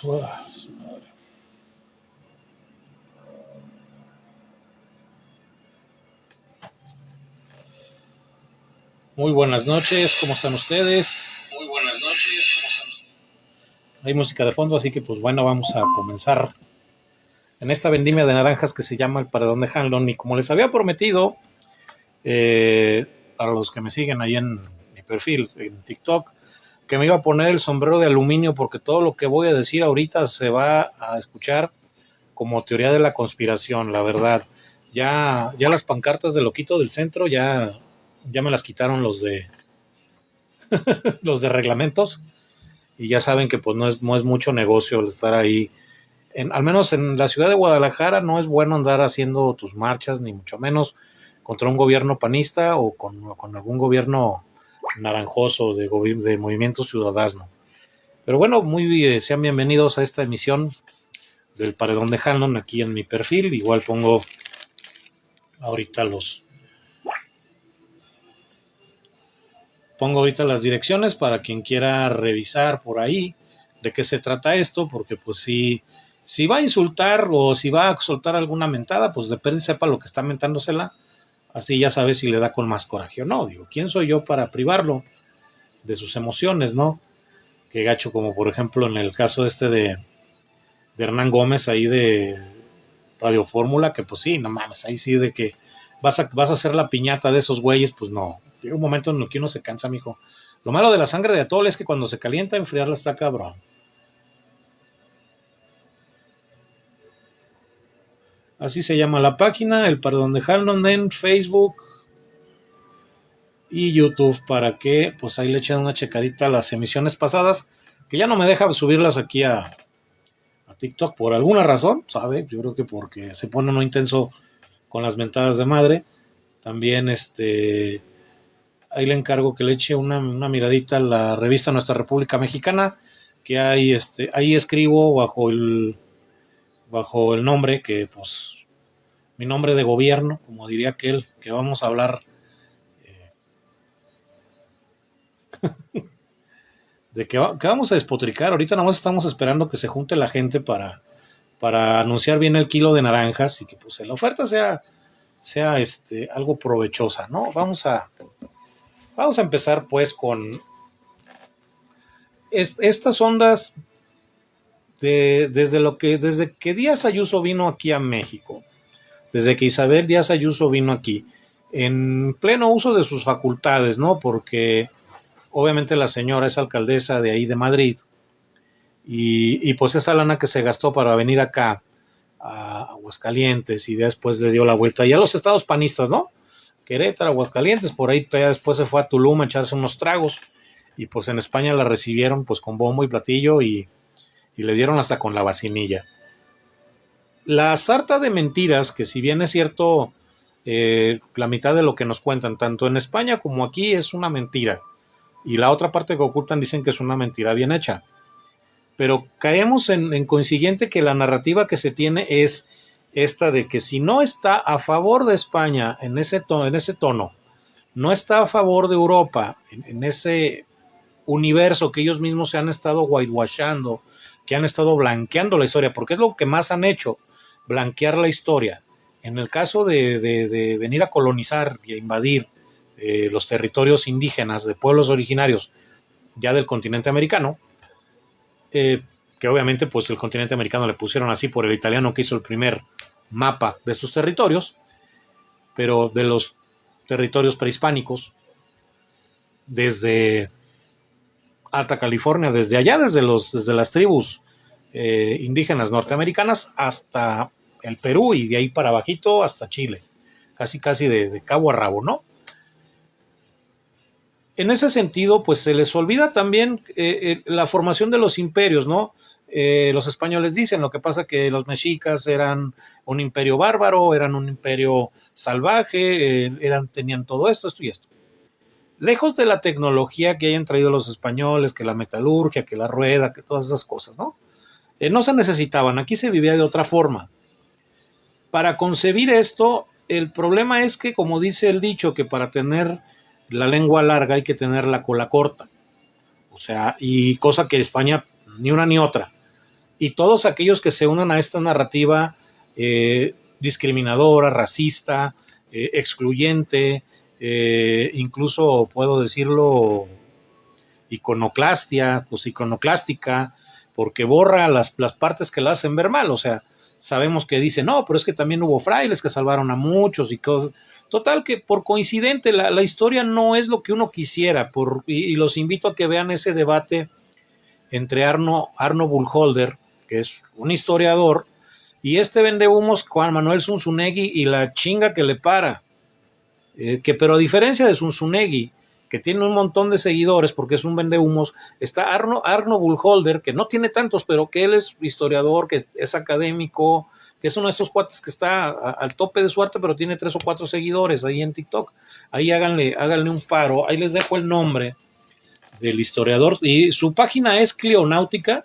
Muy buenas noches, ¿cómo están ustedes? Hay música de fondo, así que pues bueno, vamos a comenzar en esta vendimia de naranjas que se llama el Paredón de Hanlon. Y como les había prometido, para los que me siguen ahí en mi perfil en TikTok, que me iba a poner el sombrero de aluminio, porque todo lo que voy a decir ahorita se va a escuchar como teoría de la conspiración, la verdad. Ya las pancartas de Loquito del Centro ya me las quitaron los de los de reglamentos, y ya saben que pues no es mucho negocio el estar ahí. Al menos en la ciudad de Guadalajara no es bueno andar haciendo tus marchas, ni mucho menos contra un gobierno panista o con algún gobierno naranjoso de Movimiento Ciudadano. Pero bueno, sean bienvenidos a esta emisión del Paredón de Hanlon aquí en mi perfil. Igual pongo ahorita las direcciones para quien quiera revisar por ahí de qué se trata esto, porque pues si va a insultar o si va a soltar alguna mentada, pues depende, sepa lo que está mentándosela, así ya sabe si le da con más coraje o no. Digo, ¿quién soy yo para privarlo de sus emociones, no? Qué gacho, como por ejemplo en el caso de Hernán Gómez ahí de Radio Fórmula, que pues sí, no mames, ahí sí de que vas a hacer la piñata de esos güeyes, pues no. Llega un momento en el que uno se cansa, mijo. Lo malo de la sangre de atole es que cuando se calienta, enfriarla está cabrón. Así se llama la página, el Paredón de Hanlon, en Facebook y YouTube, para que pues ahí le echen una checadita a las emisiones pasadas, que ya no me deja subirlas aquí a TikTok por alguna razón, ¿sabe? Yo creo que porque se pone uno intenso con las mentadas de madre. También ahí le encargo que le eche una miradita a la revista Nuestra República Mexicana, que ahí escribo bajo el nombre que pues mi nombre de gobierno, como diría aquel, que vamos a hablar de que vamos a despotricar. Ahorita nada más estamos esperando que se junte la gente para anunciar bien el kilo de naranjas y que pues la oferta sea algo provechosa, ¿no? Vamos a empezar pues con estas ondas desde que Díaz Ayuso vino aquí a México, desde que Isabel Díaz Ayuso vino aquí, en pleno uso de sus facultades, ¿no? Porque obviamente la señora es alcaldesa de ahí de Madrid, y pues esa lana que se gastó para venir acá a Aguascalientes y después le dio la vuelta y a los estados panistas, ¿no? Querétaro, Aguascalientes, por ahí ya después se fue a Tulum a echarse unos tragos, y pues en España la recibieron pues con bombo y platillo y le dieron hasta con la vacinilla. La sarta de mentiras, que si bien es cierto, la mitad de lo que nos cuentan, tanto en España como aquí, es una mentira, y la otra parte que ocultan dicen que es una mentira bien hecha. Pero caemos en consiguiente que la narrativa que se tiene es esta de que si no está a favor de España en ese tono, no está a favor de Europa en ese universo que ellos mismos se han estado whitewashando, que han estado blanqueando la historia, porque es lo que más han hecho, blanquear la historia. En el caso de venir a colonizar y a invadir los territorios indígenas de pueblos originarios ya del continente americano, que obviamente pues el continente americano le pusieron así por el italiano que hizo el primer mapa de estos territorios, pero de los territorios prehispánicos, desde Alta California, desde allá, desde las tribus indígenas norteamericanas hasta el Perú, y de ahí para abajito hasta Chile, casi de cabo a rabo, ¿no? En ese sentido, pues se les olvida también la formación de los imperios, ¿no? Los españoles dicen, lo que pasa que los mexicas eran un imperio bárbaro, eran un imperio salvaje, tenían todo esto y esto. Lejos de la tecnología que hayan traído los españoles, que la metalurgia, que la rueda, que todas esas cosas, ¿no? No se necesitaban, aquí se vivía de otra forma. Para concebir esto, el problema es que, como dice el dicho, que para tener la lengua larga hay que tener la cola corta. O sea, y cosa que España ni una ni otra. y todos aquellos que se unan a esta narrativa discriminadora, racista, excluyente, incluso puedo decirlo iconoclastia, pues iconoclástica, porque borra las partes que la hacen ver mal. O sea, sabemos que dice, no, pero es que también hubo frailes que salvaron a muchos y cosas. Total que por coincidente la historia no es lo que uno quisiera, y los invito a que vean ese debate entre Arno Burkholder, que es un historiador, y este vendehumos Juan Manuel Zunzunegui, y la chinga que le para. Pero a diferencia de Zunzunegui, que tiene un montón de seguidores porque es un vendehumos, está Arno Burkholder, que no tiene tantos, pero que él es historiador, que es académico, que es uno de estos cuates que está al tope de su arte, pero tiene 3 o 4 seguidores ahí en TikTok. Ahí háganle un paro, ahí les dejo el nombre del historiador, y su página es Clionáutica,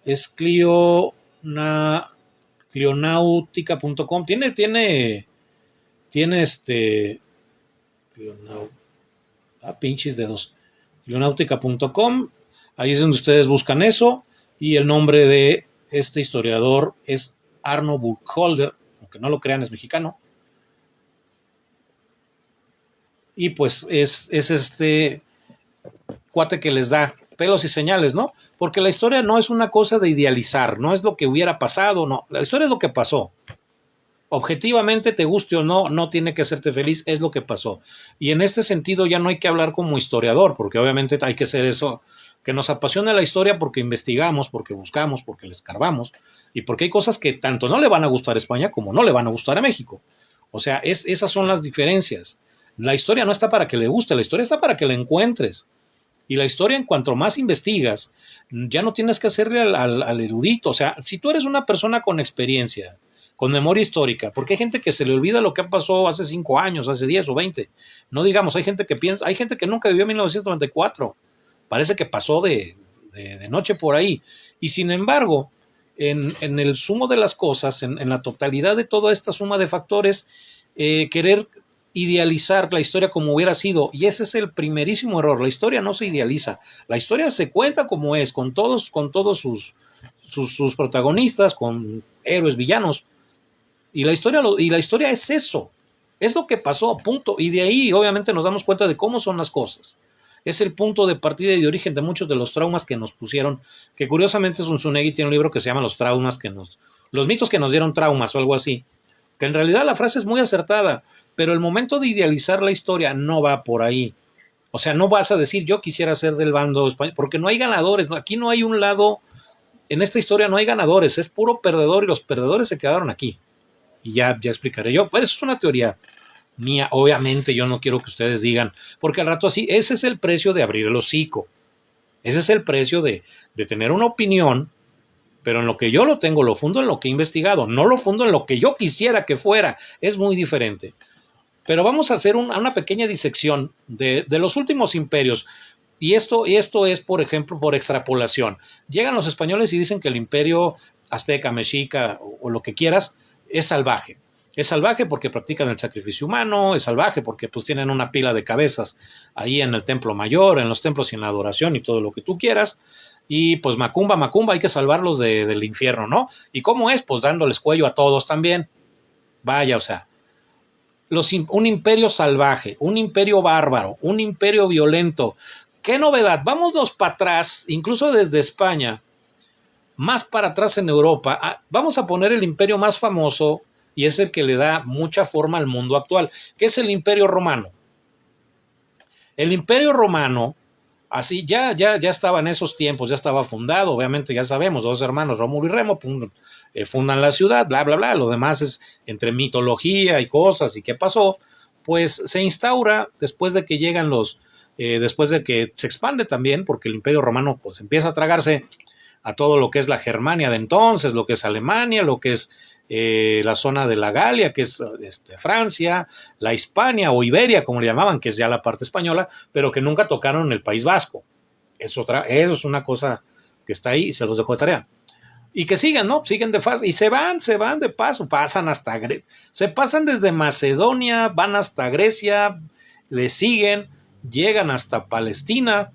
es clionáutica.com, tiene pinches dedos, clionáutica.com, ahí es donde ustedes buscan eso, y el nombre de este historiador es Arno Burkholder, aunque no lo crean, es mexicano, y pues es este cuate que les da pelos y señales, ¿no? Porque la historia no es una cosa de idealizar, no es lo que hubiera pasado, no, la historia es lo que pasó. Objetivamente, te guste o no, no tiene que hacerte feliz, es lo que pasó. Y en este sentido ya no hay que hablar como historiador, porque obviamente hay que ser eso, que nos apasiona la historia porque investigamos, porque buscamos, porque le escarbamos, y porque hay cosas que tanto no le van a gustar a España como no le van a gustar a México. O sea, esas son las diferencias. La historia no está para que le guste, la historia está para que la encuentres. Y la historia, en cuanto más investigas, ya no tienes que hacerle al erudito. O sea, si tú eres una persona con experiencia, con memoria histórica, porque hay gente que se le olvida lo que pasó hace 5 años, hace 10 o 20. No digamos, hay gente que piensa, hay gente que nunca vivió en 1994. Parece que pasó de noche por ahí. Y sin embargo, en el sumo de las cosas, en la totalidad de toda esta suma de factores, querer idealizar la historia como hubiera sido, y ese es el primerísimo error. La historia no se idealiza, la historia se cuenta como es, con todos sus protagonistas, con héroes, villanos, y la historia es eso, es lo que pasó, punto. Y de ahí obviamente nos damos cuenta de cómo son las cosas. Es el punto de partida y de origen de muchos de los traumas que nos pusieron, que curiosamente Zunzunegui tiene un libro que se llama Los traumas los mitos que nos dieron traumas o algo así, que en realidad la frase es muy acertada, pero el momento de idealizar la historia no va por ahí. O sea, no vas a decir yo quisiera ser del bando español, porque no hay ganadores, aquí no hay un lado, en esta historia no hay ganadores, es puro perdedor, y los perdedores se quedaron aquí. Y ya explicaré yo, pues eso es una teoría mía, obviamente yo no quiero que ustedes digan, porque al rato así, ese es el precio de abrir el hocico, ese es el precio de tener una opinión, pero en lo que yo lo tengo, lo fundo en lo que he investigado, no lo fundo en lo que yo quisiera que fuera, es muy diferente. Pero vamos a hacer una pequeña disección de los últimos imperios, y esto es, por ejemplo, por extrapolación. Llegan los españoles y dicen que el imperio azteca, mexica o lo que quieras es salvaje. Es salvaje porque practican el sacrificio humano, es salvaje porque pues tienen una pila de cabezas ahí en el templo mayor, en los templos y en la adoración y todo lo que tú quieras. Y pues macumba, hay que salvarlos del infierno, ¿no? ¿Y cómo es? Pues dándoles cuello a todos también. Vaya, o sea, un imperio salvaje, un imperio bárbaro, un imperio violento. ¿Qué novedad? Vámonos para atrás, incluso desde España, más para atrás en Europa. Vamos a poner el imperio más famoso, y es el que le da mucha forma al mundo actual, que es el Imperio Romano. El Imperio Romano, así ya estaba en esos tiempos, ya estaba fundado, obviamente ya sabemos, 2 hermanos, Rómulo y Remo, fundan la ciudad, bla, bla, bla, lo demás es entre mitología y cosas y qué pasó, pues se instaura después de que llegan después de que se expande también, porque el Imperio Romano pues empieza a tragarse a todo lo que es la Germania de entonces, lo que es Alemania, lo que es la zona de la Galia, que es Francia, la Hispania o Iberia, como le llamaban, que es ya la parte española, pero que nunca tocaron el País Vasco. Eso es una cosa que está ahí y se los dejo de tarea. Y que sigan, ¿no? Siguen de paso y se van de paso, se pasan desde Macedonia, van hasta Grecia, le siguen, llegan hasta Palestina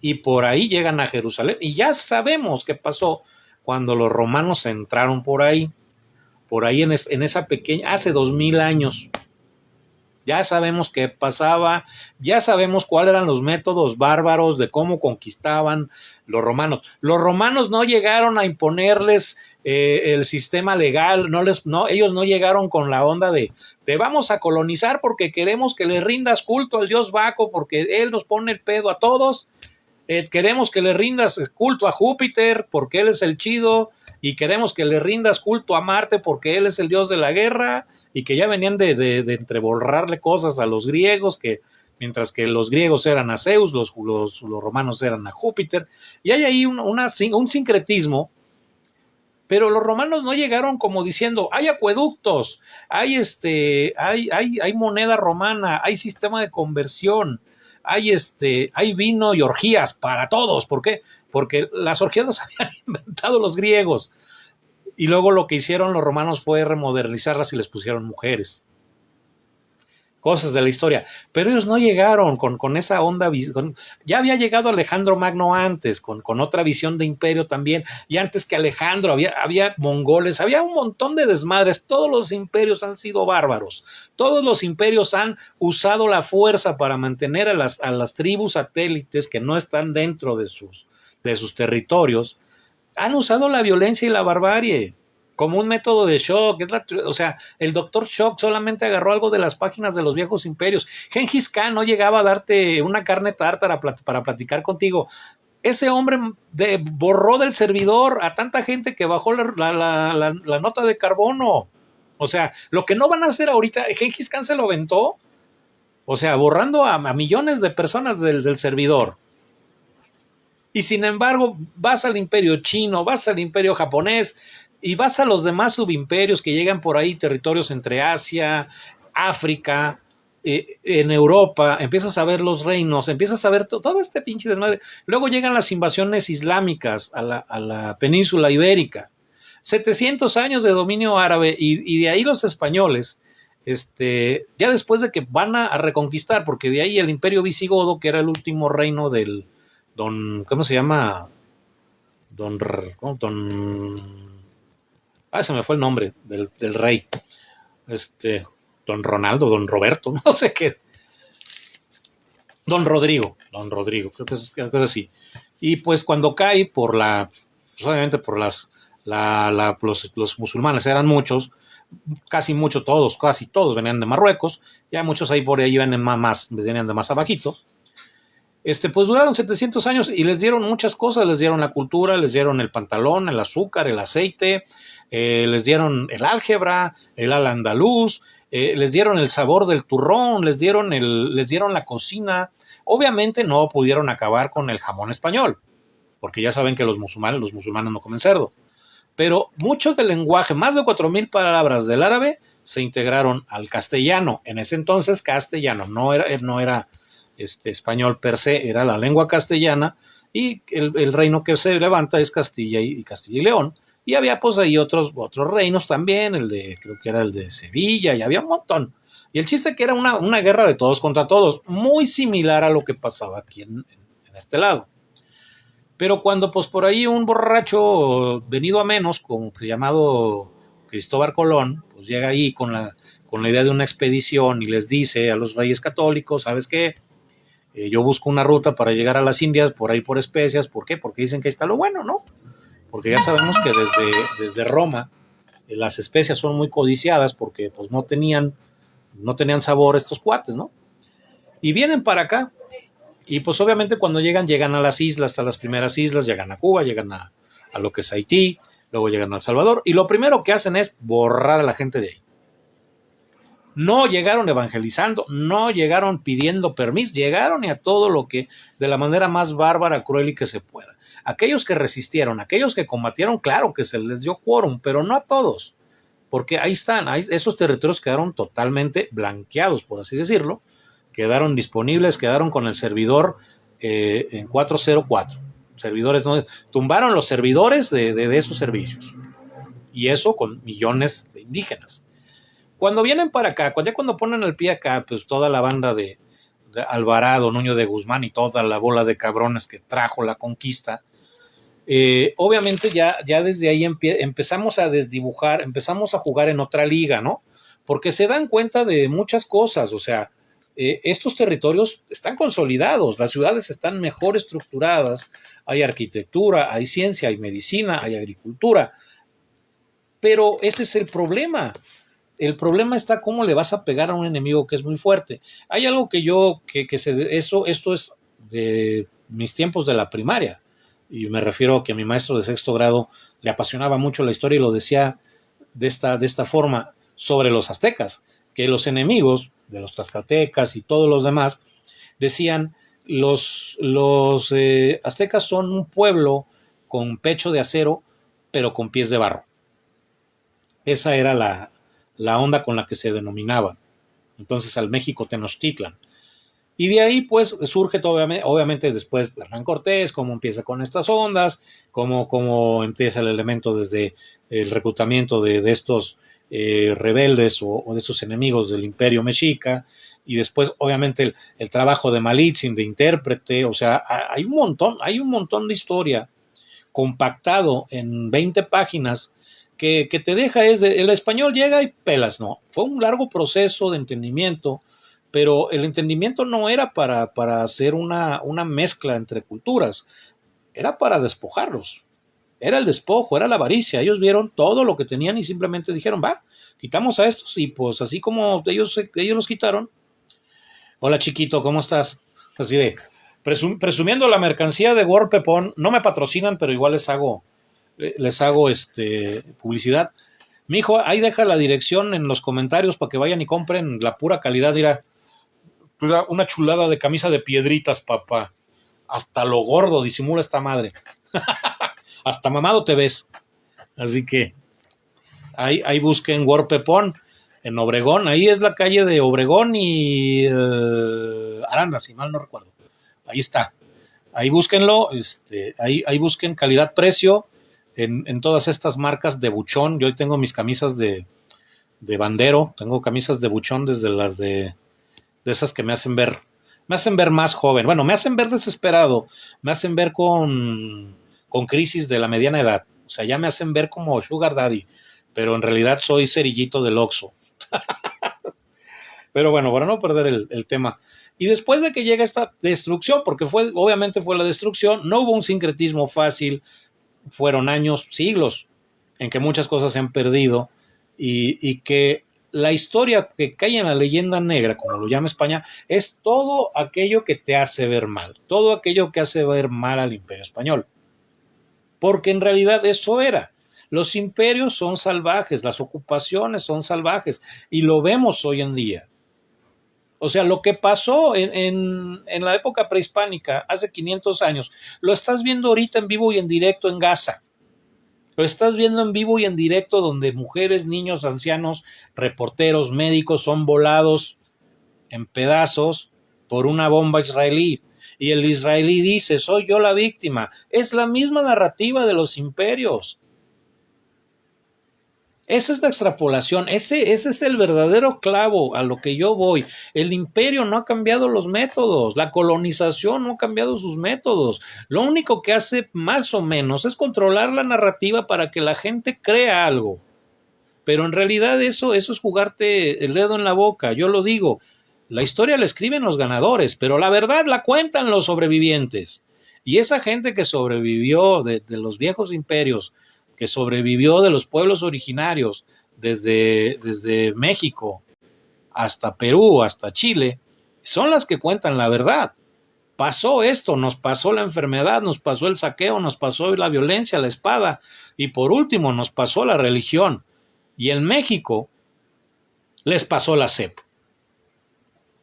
y por ahí llegan a Jerusalén. Y ya sabemos qué pasó cuando los romanos entraron por ahí en esa pequeña, hace 2000 años. Ya sabemos qué pasaba, ya sabemos cuáles eran los métodos bárbaros de cómo conquistaban los romanos. Los romanos no llegaron a imponerles el sistema legal, ellos no llegaron con la onda de te vamos a colonizar porque queremos que le rindas culto al dios Baco porque él nos pone el pedo a todos. Queremos que le rindas culto a Júpiter porque él es el chido, y queremos que le rindas culto a Marte porque él es el dios de la guerra, y que ya venían de entreborrarle cosas a los griegos, que mientras que los griegos eran a Zeus, los romanos eran a Júpiter, y hay ahí un sincretismo. Pero los romanos no llegaron como diciendo, hay acueductos, hay moneda romana, hay sistema de conversión, hay vino y orgías para todos. ¿Por qué? Porque las orgías las habían inventado los griegos. Y luego lo que hicieron los romanos fue remodernizarlas y les pusieron mujeres. Cosas de la historia. Pero ellos no llegaron con esa onda. Ya había llegado Alejandro Magno antes, con otra visión de imperio también. Y antes que Alejandro había mongoles, había un montón de desmadres. Todos los imperios han sido bárbaros. Todos los imperios han usado la fuerza para mantener a las tribus satélites que no están dentro de sus territorios. Han usado la violencia y la barbarie como un método de shock. O sea, el doctor Shock solamente agarró algo de las páginas de los viejos imperios. Gengis Khan no llegaba a darte una carne tártara para platicar contigo. Ese hombre borró del servidor a tanta gente que bajó la nota de carbono. O sea, lo que no van a hacer ahorita, Gengis Khan se lo aventó. O sea, borrando a millones de personas del servidor. Y sin embargo, vas al imperio chino, vas al imperio japonés, y vas a los demás subimperios que llegan por ahí, territorios entre Asia, África, en Europa, empiezas a ver los reinos, empiezas a ver todo este pinche desmadre. Luego llegan las invasiones islámicas a la península ibérica. 700 años de dominio árabe, y de ahí los españoles, ya después de que van a reconquistar, porque de ahí el imperio visigodo, que era el último reino del ¿cómo se llama? Se me fue el nombre del rey. Don Ronaldo, Don Roberto, no sé qué. Don Rodrigo, creo que sí. Y pues cuando cae obviamente por los musulmanes eran muchos, casi todos venían de Marruecos, ya muchos ahí por ahí venían de más abajito. Pues duraron 700 años y les dieron muchas cosas, les dieron la cultura, les dieron el pantalón, el azúcar, el aceite, les dieron el álgebra, el al-andaluz, les dieron el sabor del turrón, les dieron la cocina. Obviamente no pudieron acabar con el jamón español, porque ya saben que los musulmanes no comen cerdo. Pero mucho del lenguaje, más de 4,000 palabras del árabe, se integraron al castellano. En ese entonces castellano, no era español per se, era la lengua castellana, y el reino que se levanta es Castilla y León, y había pues ahí otros reinos también, creo que era el de Sevilla, y había un montón, y el chiste que era una guerra de todos contra todos, muy similar a lo que pasaba aquí en este lado. Pero cuando pues por ahí un borracho venido a menos, como llamado Cristóbal Colón, pues llega ahí con la idea de una expedición y les dice a los reyes católicos, ¿sabes qué? Yo busco una ruta para llegar a las Indias, por ahí por especias. ¿Por qué? Porque dicen que ahí está lo bueno, ¿no? Porque ya sabemos que desde Roma las especias son muy codiciadas porque pues no tenían sabor estos cuates, ¿no? Y vienen para acá. Y pues obviamente cuando llegan a las islas, a las primeras islas, llegan a Cuba, llegan a lo que es Haití, luego llegan a El Salvador, y lo primero que hacen es borrar a la gente de ahí. No llegaron evangelizando, no llegaron pidiendo permiso, llegaron y a todo lo que de la manera más bárbara, cruel y que se pueda. Aquellos que resistieron, aquellos que combatieron, claro que se les dio quórum, pero no a todos, porque ahí están, esos territorios quedaron totalmente blanqueados, por así decirlo, quedaron disponibles, quedaron con el servidor en 404. Servidores, no, tumbaron los servidores de esos servicios, y eso con millones de indígenas. Cuando vienen para acá, cuando ponen el pie acá, pues toda la banda de Alvarado, Nuño de Guzmán y toda la bola de cabrones que trajo la conquista, Obviamente ya desde ahí empezamos a desdibujar, empezamos a jugar en otra liga, ¿no? Porque se dan cuenta de muchas cosas, o sea, estos territorios están consolidados, las ciudades están mejor estructuradas, hay arquitectura, hay ciencia, hay medicina, hay agricultura, pero ese es el problema. El problema está cómo le vas a pegar a un enemigo que es muy fuerte. Hay algo esto es de mis tiempos de la primaria, y me refiero a que a mi maestro de sexto grado le apasionaba mucho la historia y lo decía de esta forma sobre los aztecas, que los enemigos de los tlaxcaltecas y todos los demás decían, los aztecas son un pueblo con pecho de acero, pero con pies de barro. Esa era la onda con la que se denominaba. Entonces al México Tenochtitlan. Y de ahí pues surge obviamente después Hernán Cortés, cómo empieza con estas ondas, cómo empieza el elemento desde el reclutamiento de estos rebeldes o de esos enemigos del imperio mexica, y después obviamente el trabajo de Malitzin de intérprete. O sea, hay un montón de historia compactado en 20 páginas que te deja el español llega y pelas, no. Fue un largo proceso de entendimiento, pero el entendimiento no era para hacer una mezcla entre culturas, era para despojarlos. Era el despojo, era la avaricia. Ellos vieron todo lo que tenían y simplemente dijeron, va, quitamos a estos, y pues así como ellos los quitaron. Hola chiquito, ¿cómo estás? Así de presumiendo la mercancía de World Pepón. No me patrocinan, pero igual les hago publicidad. Mijo, ahí deja la dirección en los comentarios para que vayan y compren la pura calidad. Mira, una chulada de camisa de piedritas, papá. Hasta lo gordo disimula esta madre. Hasta mamado te ves. Así que ahí busquen World Pepón en Obregón. Ahí es la calle de Obregón y Aranda, si mal no recuerdo. Ahí está. Ahí búsquenlo. Ahí busquen calidad-precio en todas estas marcas de buchón. Yo hoy tengo mis camisas de bandero. Tengo camisas de buchón desde las de esas que me hacen ver más joven. Bueno, me hacen ver desesperado. Me hacen ver con crisis de la mediana edad. O sea, ya me hacen ver como Sugar Daddy. Pero en realidad soy cerillito del Oxxo. Pero bueno, para no perder el tema. Y después de que llega esta destrucción, porque obviamente fue la destrucción, no hubo un sincretismo fácil, fueron años, siglos, en que muchas cosas se han perdido, y que la historia que cae en la leyenda negra, como lo llama España, es todo aquello que te hace ver mal, todo aquello que hace ver mal al Imperio Español. Porque en realidad eso era. Los imperios son salvajes, las ocupaciones son salvajes, y lo vemos hoy en día. O sea, lo que pasó en la época prehispánica, hace 500 años, lo estás viendo ahorita en vivo y en directo en Gaza. Lo estás viendo en vivo y en directo, donde mujeres, niños, ancianos, reporteros, médicos son volados en pedazos por una bomba israelí. Y el israelí dice, soy yo la víctima. Es la misma narrativa de los imperios. Esa es la extrapolación, ese es el verdadero clavo a lo que yo voy. El imperio no ha cambiado los métodos, la colonización no ha cambiado sus métodos. Lo único que hace más o menos es controlar la narrativa para que la gente crea algo. Pero en realidad eso es jugarte el dedo en la boca. Yo lo digo, la historia la escriben los ganadores, pero la verdad la cuentan los sobrevivientes. Y esa gente que sobrevivió de los viejos imperios, que sobrevivió de los pueblos originarios, desde México hasta Perú, hasta Chile, son las que cuentan la verdad. Pasó esto, nos pasó la enfermedad, nos pasó el saqueo, nos pasó la violencia, la espada, y por último nos pasó la religión. Y en México les pasó la CEP.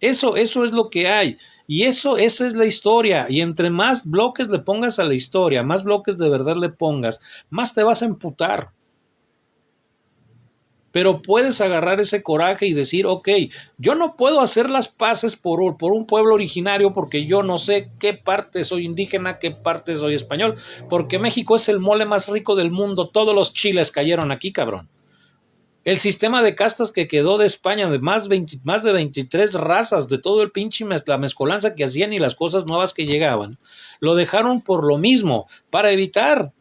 Eso es lo que hay. Y esa es la historia. Y entre más bloques le pongas a la historia, más bloques de verdad le pongas, más te vas a emputar. Pero puedes agarrar ese coraje y decir, ok, yo no puedo hacer las paces por un pueblo originario, porque yo no sé qué parte soy indígena, qué parte soy español, porque México es el mole más rico del mundo. Todos los chiles cayeron aquí, cabrón. El sistema de castas que quedó de España, de más de 23 razas, de todo el pinche la mezcolanza que hacían y las cosas nuevas que llegaban, lo dejaron por lo mismo, para evitar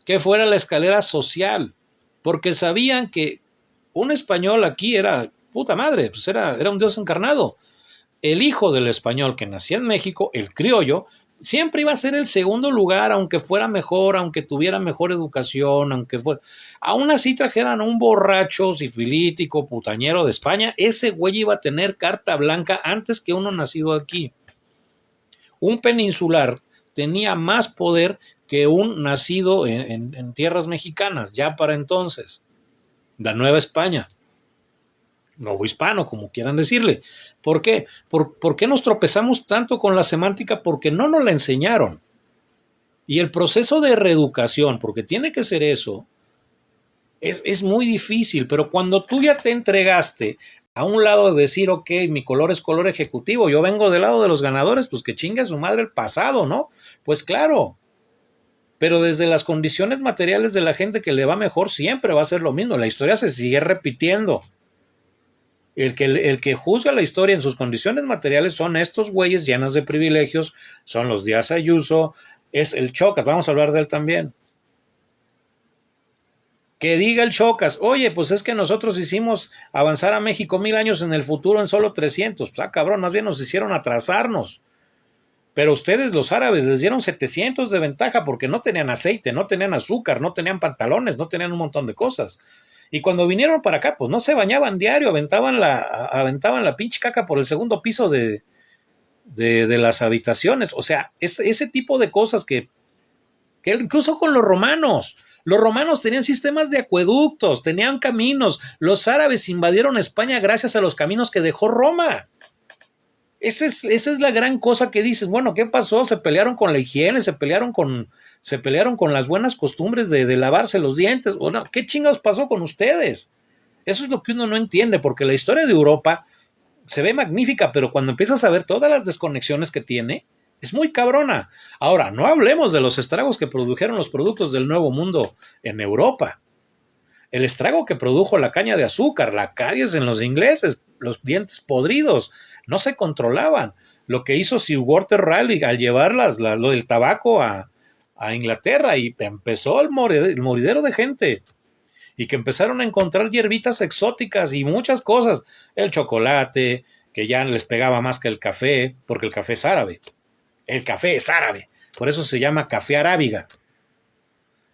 que fuera la escalera social, porque sabían que un español aquí era, puta madre, pues era un dios encarnado. El hijo del español que nacía en México, el criollo, siempre iba a ser el segundo lugar, aunque fuera mejor, aunque tuviera mejor educación, aunque fuera... Aún así trajeran a un borracho, sifilítico, putañero de España, ese güey iba a tener carta blanca antes que uno nacido aquí. Un peninsular tenía más poder que un nacido en tierras mexicanas, ya para entonces, la Nueva España. Nuevo hispano, como quieran decirle. ¿Por qué? ¿Por qué nos tropezamos tanto con la semántica? Porque no nos la enseñaron. Y el proceso de reeducación, porque tiene que ser eso, es muy difícil, pero cuando tú ya te entregaste a un lado de decir, ok, mi color es color ejecutivo, yo vengo del lado de los ganadores, pues que chingue a su madre el pasado, ¿no? Pues claro, pero desde las condiciones materiales de la gente que le va mejor siempre va a ser lo mismo, la historia se sigue repitiendo. El que juzga la historia en sus condiciones materiales son estos güeyes llenos de privilegios, son los Díaz Ayuso, es el Chocas, vamos a hablar de él también. Que diga el Chocas, oye, pues es que nosotros hicimos avanzar a México 1000 años en el futuro en solo 300, pues cabrón, más bien nos hicieron atrasarnos. Pero ustedes los árabes les dieron 700 de ventaja porque no tenían aceite, no tenían azúcar, no tenían pantalones, no tenían un montón de cosas. Y cuando vinieron para acá, pues no se bañaban diario, aventaban la pinche caca por el segundo piso de las habitaciones. O sea, ese tipo de cosas que incluso con los romanos tenían sistemas de acueductos, tenían caminos. Los árabes invadieron España gracias a los caminos que dejó Roma. Esa es la gran cosa que dices. Bueno, ¿qué pasó? Se pelearon con la higiene, se pelearon con las buenas costumbres de lavarse los dientes. ¿O no? ¿Qué chingados pasó con ustedes? Eso es lo que uno no entiende, porque la historia de Europa se ve magnífica, pero cuando empiezas a ver todas las desconexiones que tiene, es muy cabrona. Ahora, no hablemos de los estragos que produjeron los productos del Nuevo Mundo en Europa. El estrago que produjo la caña de azúcar, la caries en los ingleses, los dientes podridos, no se controlaban. Lo que hizo Sir Walter Raleigh al llevar lo del tabaco a Inglaterra, y empezó el moridero de gente, y que empezaron a encontrar hierbitas exóticas y muchas cosas. El chocolate, que ya les pegaba más que el café, porque el café es árabe. El café es árabe, por eso se llama café arábiga.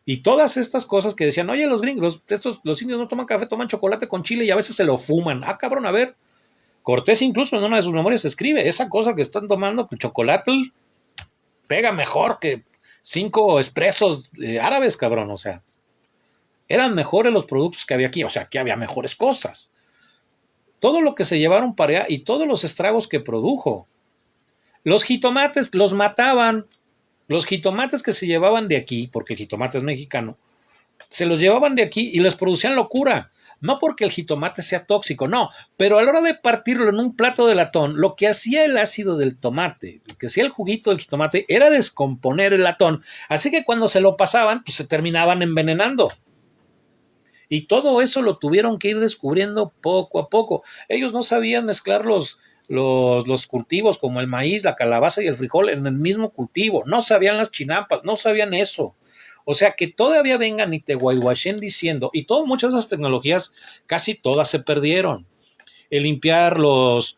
Y todas estas cosas que decían, oye, los gringos, los indios no toman café, toman chocolate con chile y a veces se lo fuman. Ah, cabrón, a ver. Cortés incluso en una de sus memorias escribe, esa cosa que están tomando, el chocolate, pega mejor que 5 expresos árabes, cabrón. O sea, eran mejores los productos que había aquí, o sea, que había mejores cosas. Todo lo que se llevaron para allá y todos los estragos que produjo. Los jitomates los mataban. Los jitomates que se llevaban de aquí, porque el jitomate es mexicano, se los llevaban de aquí y les producían locura. No porque el jitomate sea tóxico, no, pero a la hora de partirlo en un plato de latón, lo que hacía el ácido del tomate, lo que hacía el juguito del jitomate, era descomponer el latón. Así que cuando se lo pasaban, pues se terminaban envenenando. Y todo eso lo tuvieron que ir descubriendo poco a poco. Ellos no sabían mezclar los cultivos como el maíz, la calabaza y el frijol en el mismo cultivo. No sabían las chinampas, no sabían eso. O sea, que todavía vengan y te guayguachen diciendo, y muchas de esas tecnologías, casi todas se perdieron. El limpiar los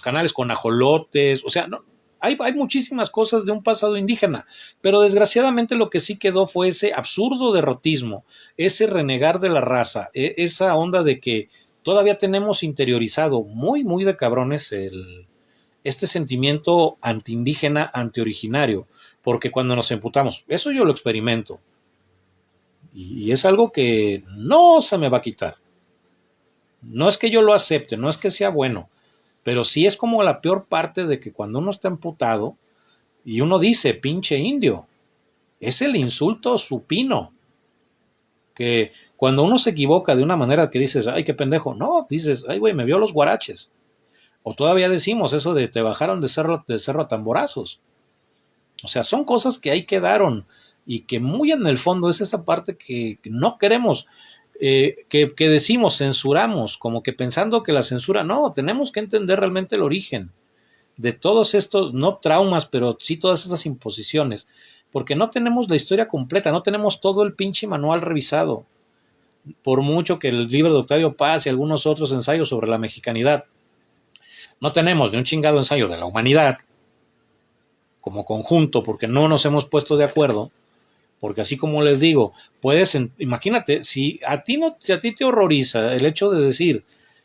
canales con ajolotes, o sea, no, hay muchísimas cosas de un pasado indígena, pero desgraciadamente lo que sí quedó fue ese absurdo derrotismo, ese renegar de la raza, esa onda de que todavía tenemos interiorizado muy, muy de cabrones este sentimiento antiindígena, antioriginario, porque cuando nos emputamos, eso yo lo experimento, y es algo que no se me va a quitar. No es que yo lo acepte, no es que sea bueno, pero sí es como la peor parte de que cuando uno está emputado y uno dice, pinche indio, es el insulto supino. Que cuando uno se equivoca de una manera que dices, ay, qué pendejo, no, dices, ay, güey, me vio los guaraches. O todavía decimos eso de te bajaron de cerro a tamborazos. O sea, son cosas que ahí quedaron y que muy en el fondo es esa parte que no queremos. que decimos, censuramos, como que pensando que la censura, no, tenemos que entender realmente el origen de todos estos, no traumas, pero sí todas estas imposiciones, porque no tenemos la historia completa, no tenemos todo el pinche manual revisado, por mucho que el libro de Octavio Paz y algunos otros ensayos sobre la mexicanidad, no tenemos ni un chingado ensayo de la humanidad como conjunto, porque no nos hemos puesto de acuerdo, porque así como les digo, imagínate, si a ti te horroriza el hecho de decir,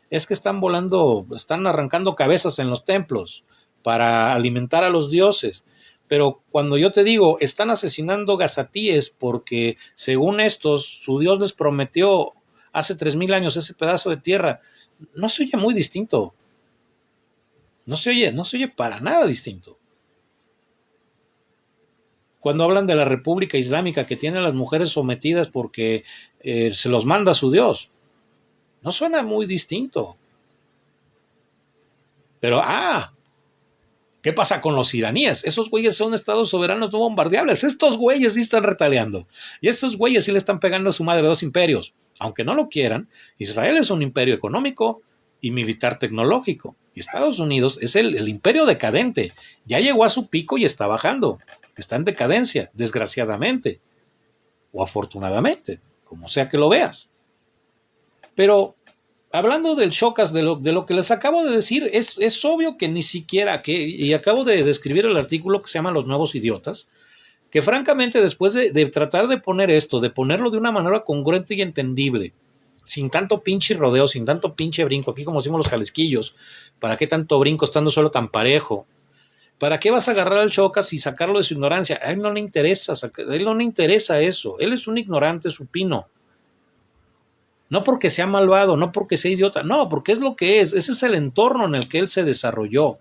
es que están volando, están arrancando cabezas en los templos para alimentar a los dioses, pero cuando yo te digo, están asesinando gazatíes porque según estos, su Dios les prometió hace 3000 años ese pedazo de tierra, no se oye muy distinto. No se oye para nada distinto. Cuando hablan de la República Islámica que tiene a las mujeres sometidas porque se los manda su Dios, no suena muy distinto. Pero, ¿qué pasa con los iraníes? Esos güeyes son estados soberanos no bombardeables. Estos güeyes sí están retaliando. Y estos güeyes sí le están pegando a su madre dos imperios. Aunque no lo quieran, Israel es un imperio económico y militar tecnológico. Y Estados Unidos es el imperio decadente. Ya llegó a su pico y está bajando. Está en decadencia, desgraciadamente. O afortunadamente, como sea que lo veas. Pero hablando del Shocas, de lo que les acabo de decir, es obvio que ni siquiera, y acabo de describir el artículo que se llama Los Nuevos Idiotas, que francamente después de tratar de poner esto, de ponerlo de una manera congruente y entendible, sin tanto pinche rodeo, sin tanto pinche brinco, aquí como decimos los jalisquillos, ¿para qué tanto brinco estando solo tan parejo? ¿Para qué vas a agarrar al Chocas y sacarlo de su ignorancia? A él no le interesa, eso, él es un ignorante supino. No porque sea malvado, no porque sea idiota, no, porque es lo que es. Ese es el entorno en el que él se desarrolló.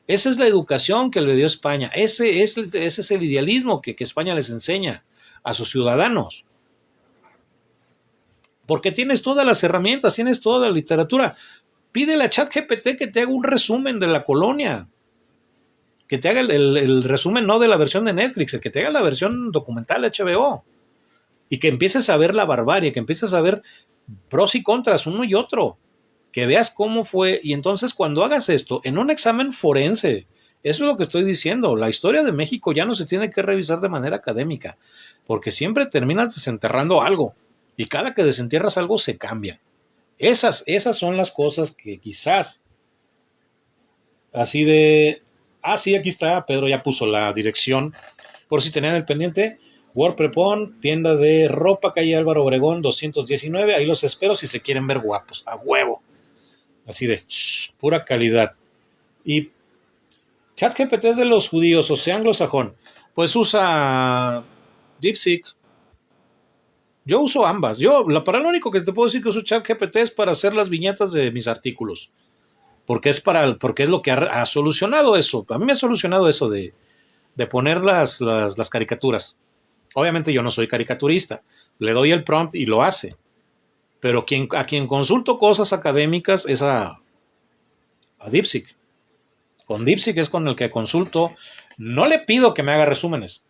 Esa es la educación que le dio España. Ese es el idealismo que España les enseña a sus ciudadanos. Porque tienes todas las herramientas, tienes toda la literatura. Pídele a ChatGPT que te haga un resumen de la colonia. Que te haga el resumen no de la versión de Netflix, el que te haga la versión documental de HBO. Y que empieces a ver la barbarie, que empieces a ver pros y contras, uno y otro, que veas cómo fue, y entonces cuando hagas esto, en un examen forense, eso es lo que estoy diciendo, la historia de México ya no se tiene que revisar de manera académica, porque siempre terminas desenterrando algo, y cada que desentierras algo se cambia. Esas son las cosas que quizás, así de, sí, aquí está, Pedro ya puso la dirección, por si tenían el pendiente, Warprepon, tienda de ropa, calle Álvaro Obregón 219, ahí los espero si se quieren ver guapos, a huevo, así de pura calidad. Y ChatGPT es de los judíos, o sea, anglosajón, pues usa DeepSeek. Yo uso ambas. Para lo único que te puedo decir que uso ChatGPT es para hacer las viñetas de mis artículos, porque es lo que ha solucionado eso. A mí me ha solucionado eso de poner las caricaturas. Obviamente yo no soy caricaturista, le doy el prompt y lo hace, pero a quien consulto cosas académicas es a DeepSeek. Con DeepSeek es con el que consulto, no le pido que me haga resúmenes.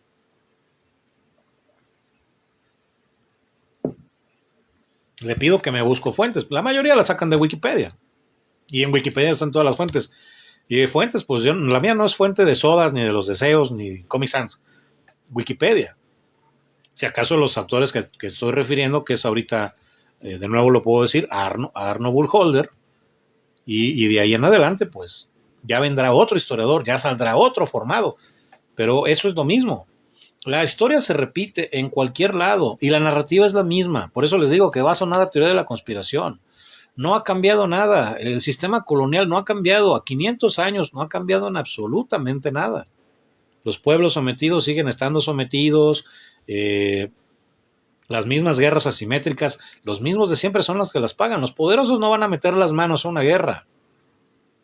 Le pido que me busco fuentes, la mayoría las sacan de Wikipedia, y en Wikipedia están todas las fuentes, y de fuentes, pues la mía no es fuente de Sodas, ni de los deseos, ni Comic Sans, Wikipedia. Si acaso los autores que estoy refiriendo, que es ahorita, de nuevo lo puedo decir, Arno Bullholder, y de ahí en adelante, pues ya vendrá otro historiador, ya saldrá otro formado, pero eso es lo mismo. La historia se repite en cualquier lado y la narrativa es la misma. Por eso les digo que va a sonar a teoría de la conspiración. No ha cambiado nada. El sistema colonial no ha cambiado. A 500 años no ha cambiado en absolutamente nada. Los pueblos sometidos siguen estando sometidos. Las mismas guerras asimétricas, los mismos de siempre son los que las pagan. Los poderosos no van a meter las manos a una guerra.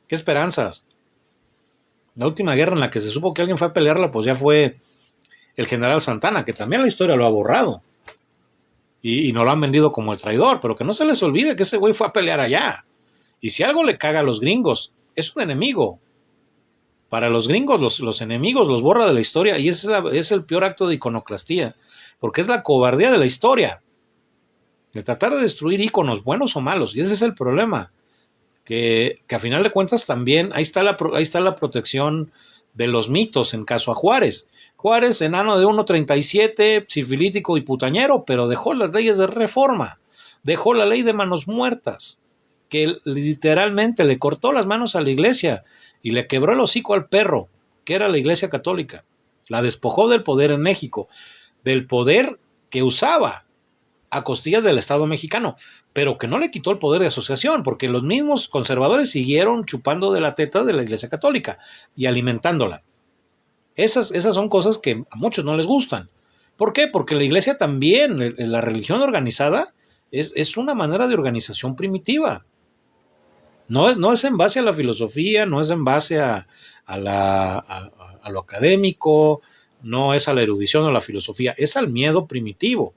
¿Qué esperanzas? La última guerra en la que se supo que alguien fue a pelearla, pues ya fue el general Santana, que también la historia lo ha borrado. Y no lo han vendido como el traidor, pero que no se les olvide que ese güey fue a pelear allá. Y si algo le caga a los gringos, es un enemigo. Para los gringos, los enemigos los borra de la historia, y ese es el peor acto de iconoclastía, porque es la cobardía de la historia. de tratar de destruir íconos, buenos o malos, y ese es el problema, que a final de cuentas también ahí está la protección de los mitos en caso a Juárez. Juárez, enano de 1.37, sifilítico y putañero, pero dejó las leyes de reforma, dejó la ley de manos muertas, que literalmente le cortó las manos a la iglesia y le quebró el hocico al perro, que era la iglesia católica. La despojó del poder en México, del poder que usaba a costillas del Estado mexicano, pero que no le quitó el poder de asociación, porque los mismos conservadores siguieron chupando de la teta de la iglesia católica y alimentándola. Esas son cosas que a muchos no les gustan. ¿Por qué? Porque la iglesia también, la religión organizada, es una manera de organización primitiva. No es en base a la filosofía, no es en base a lo académico, no es a la erudición o la filosofía, es al miedo primitivo,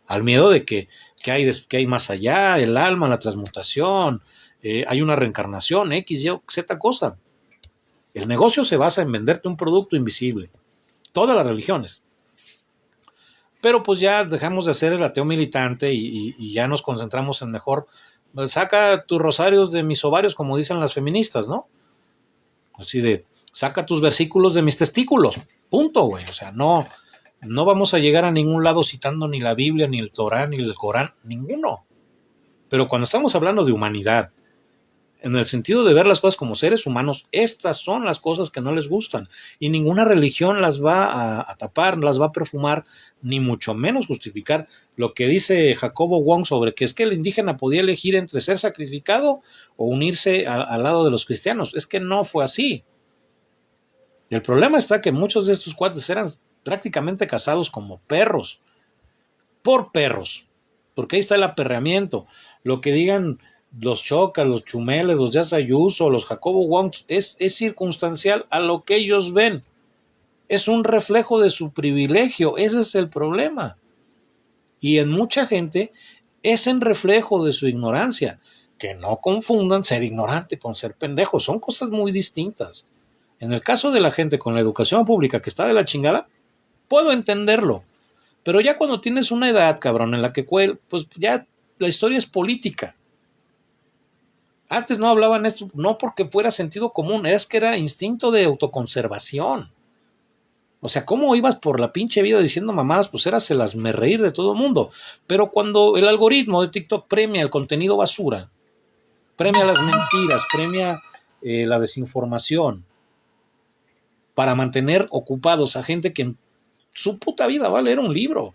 al miedo de que hay más allá, el alma, la transmutación, hay una reencarnación, X, Y, Z cosa. El negocio se basa en venderte un producto invisible, todas las religiones. Pero pues ya dejamos de hacer el ateo militante y ya nos concentramos en mejor, saca tus rosarios de mis ovarios, como dicen las feministas, ¿no? Así de, saca tus versículos de mis testículos, punto, güey. O sea, no vamos a llegar a ningún lado citando ni la Biblia, ni el Torán, ni el Corán, ninguno. Pero cuando estamos hablando de humanidad, en el sentido de ver las cosas como seres humanos, estas son las cosas que no les gustan y ninguna religión las va a tapar, las va a perfumar, ni mucho menos justificar lo que dice Jacobo Wong sobre que es que el indígena podía elegir entre ser sacrificado o unirse al lado de los cristianos. Es que no fue así. El problema está que muchos de estos cuates eran prácticamente cazados como perros, por perros, porque ahí está el aperreamiento. Lo que digan los Chocas, los Chumeles, los Díaz Ayuso, los Jacobo Wong, es circunstancial a lo que ellos ven. Es un reflejo de su privilegio, ese es el problema. Y en mucha gente es en reflejo de su ignorancia. Que no confundan ser ignorante con ser pendejo, son cosas muy distintas. En el caso de la gente con la educación pública que está de la chingada, puedo entenderlo. Pero ya cuando tienes una edad, cabrón, en la que pues ya la historia es política. Antes no hablaban esto, no porque fuera sentido común, es que era instinto de autoconservación. O sea, ¿cómo ibas por la pinche vida diciendo mamadas? Pues eras el hazmerreír de todo el mundo. Pero cuando el algoritmo de TikTok premia el contenido basura, premia las mentiras, premia la desinformación, para mantener ocupados a gente que en su puta vida va a leer un libro,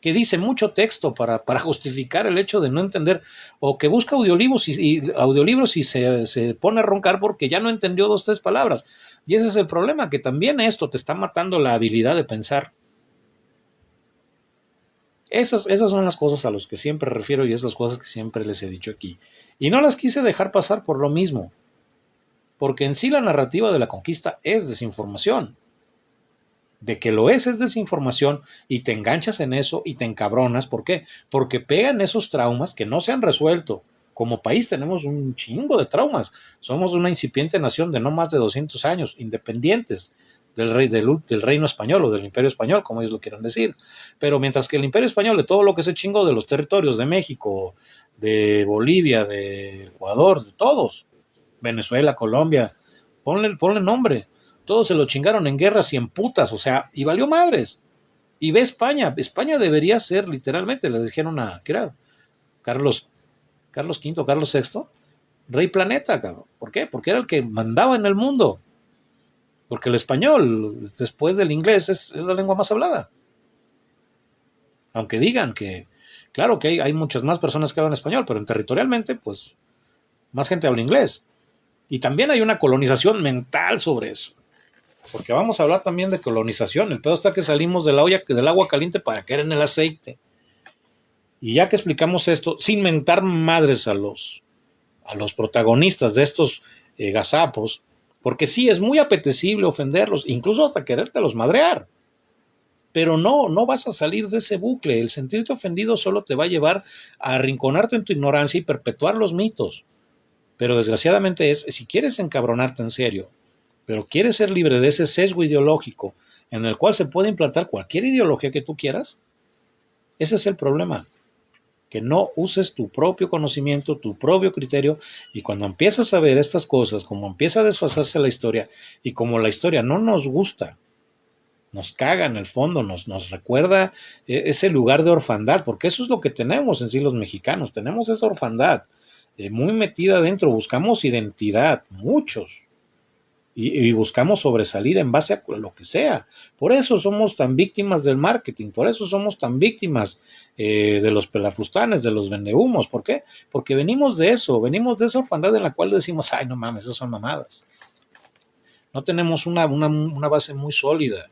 que dice mucho texto para justificar el hecho de no entender, o que busca audiolibros y se pone a roncar porque ya no entendió 2, 3 palabras. Y ese es el problema, que también esto te está matando la habilidad de pensar. Esas son las cosas a las que siempre refiero y esas las cosas que siempre les he dicho aquí. Y no las quise dejar pasar por lo mismo, porque en sí la narrativa de la conquista es desinformación. De que lo es desinformación y te enganchas en eso y te encabronas. ¿Por qué? Porque pegan esos traumas que no se han resuelto. Como país tenemos un chingo de traumas. Somos una incipiente nación de no más de 200 años, independientes del reino español o del imperio español, como ellos lo quieran decir. Pero mientras que el imperio español, de todo lo que se chingó de los territorios de México, de Bolivia, de Ecuador, de todos, Venezuela, Colombia, ponle nombre. Todos se lo chingaron en guerras y en putas, o sea, y valió madres. Y ve España debería ser literalmente, le dijeron ¿qué era? Carlos V, Carlos VI, rey planeta, cabrón. ¿Por qué? Porque era el que mandaba en el mundo. Porque el español, después del inglés, es la lengua más hablada. Aunque digan que, claro que hay muchas más personas que hablan español, pero territorialmente, pues, más gente habla inglés. Y también hay una colonización mental sobre eso. Porque vamos a hablar también de colonización. El pedo está que salimos de la olla, del agua caliente para caer en el aceite. Y ya que explicamos esto, sin mentar madres a los protagonistas de estos gazapos, porque sí, es muy apetecible ofenderlos, incluso hasta querértelos madrear. Pero no vas a salir de ese bucle. El sentirte ofendido solo te va a llevar a arrinconarte en tu ignorancia y perpetuar los mitos. Pero desgraciadamente si quieres encabronarte en serio, pero quieres ser libre de ese sesgo ideológico en el cual se puede implantar cualquier ideología que tú quieras, ese es el problema. que no uses tu propio conocimiento, tu propio criterio, y cuando empiezas a ver estas cosas, como empieza a desfasarse la historia, y como la historia no nos gusta, nos caga en el fondo, nos recuerda ese lugar de orfandad, porque eso es lo que tenemos en sí los mexicanos, tenemos esa orfandad muy metida adentro, buscamos identidad, muchos, y buscamos sobresalir en base a lo que sea. Por eso somos tan víctimas del marketing, por eso somos tan víctimas de los pelafustanes, de los vendehumos. ¿Por qué? Porque venimos de esa orfandad en la cual decimos, ay, no mames, esas son mamadas. No tenemos una base muy sólida.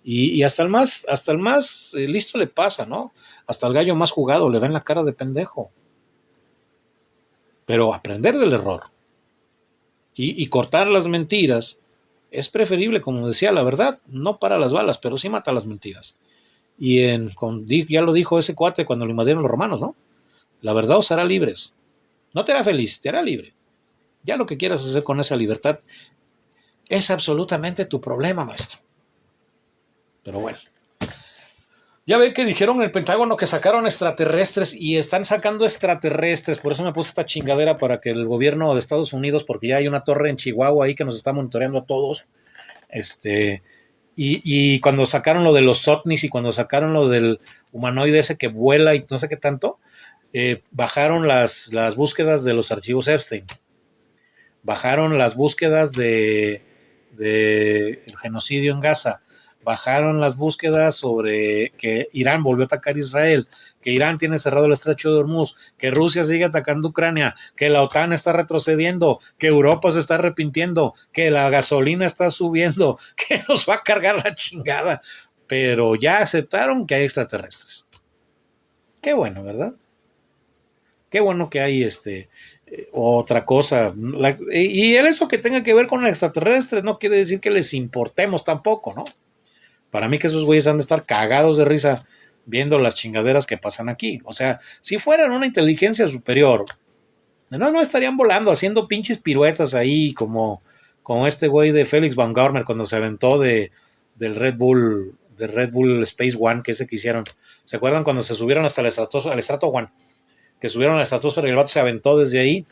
Y hasta el más listo le pasa, ¿no? Hasta el gallo más jugado le ven la cara de pendejo. Pero aprender del error y cortar las mentiras es preferible, como decía, la verdad no para las balas, pero sí mata las mentiras. Y ya lo dijo ese cuate cuando lo invadieron los romanos, ¿no? La verdad os hará libres. No te hará feliz, te hará libre. Ya lo que quieras hacer con esa libertad es absolutamente tu problema, maestro. Pero bueno. Ya ve que dijeron en el Pentágono que sacaron extraterrestres y están sacando extraterrestres. Por eso me puse esta chingadera para que el gobierno de Estados Unidos, porque ya hay una torre en Chihuahua ahí que nos está monitoreando a todos. Y cuando sacaron lo de los ovnis y cuando sacaron lo del humanoide ese que vuela y no sé qué tanto, bajaron las búsquedas de los archivos Epstein. Bajaron las búsquedas de el genocidio en Gaza. Bajaron las búsquedas sobre que Irán volvió a atacar a Israel, que Irán tiene cerrado el estrecho de Hormuz, que Rusia sigue atacando Ucrania, que la OTAN está retrocediendo, que Europa se está arrepintiendo, que la gasolina está subiendo, que nos va a cargar la chingada. Pero ya aceptaron que hay extraterrestres. Qué bueno, ¿verdad? Qué bueno que hay otra cosa. Y eso que tenga que ver con extraterrestres no quiere decir que les importemos tampoco, ¿no? Para mí que esos güeyes han de estar cagados de risa viendo las chingaderas que pasan aquí. O sea, si fueran una inteligencia superior, no estarían volando, haciendo pinches piruetas ahí como este güey de Félix Van Garmer cuando se aventó del Red Bull Space One, que ese que hicieron. ¿Se acuerdan cuando se subieron hasta el Strato One? Que subieron al estratosfera y el vato se aventó desde ahí.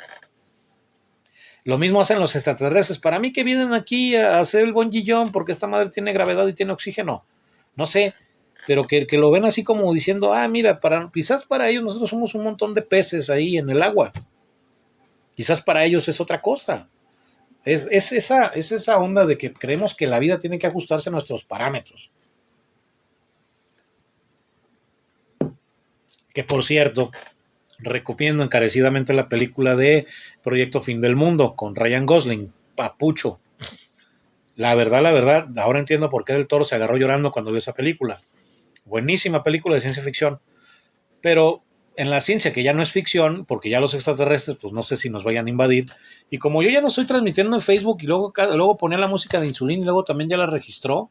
Lo mismo hacen los extraterrestres. Para mí que vienen aquí a hacer el bungee jump porque esta madre tiene gravedad y tiene oxígeno. No sé, pero que lo ven así como diciendo, mira, quizás para ellos nosotros somos un montón de peces ahí en el agua. Quizás para ellos es otra cosa. Es esa onda de que creemos que la vida tiene que ajustarse a nuestros parámetros. Que por cierto, recomiendo encarecidamente la película de Proyecto Fin del Mundo con Ryan Gosling, papucho. La verdad, ahora entiendo por qué Del Toro se agarró llorando cuando vio esa película. Buenísima película de ciencia ficción. Pero en la ciencia, que ya no es ficción, porque ya los extraterrestres, pues no sé si nos vayan a invadir. Y como yo ya no estoy transmitiendo en Facebook y luego ponía la música de Insulín y luego también ya la registró,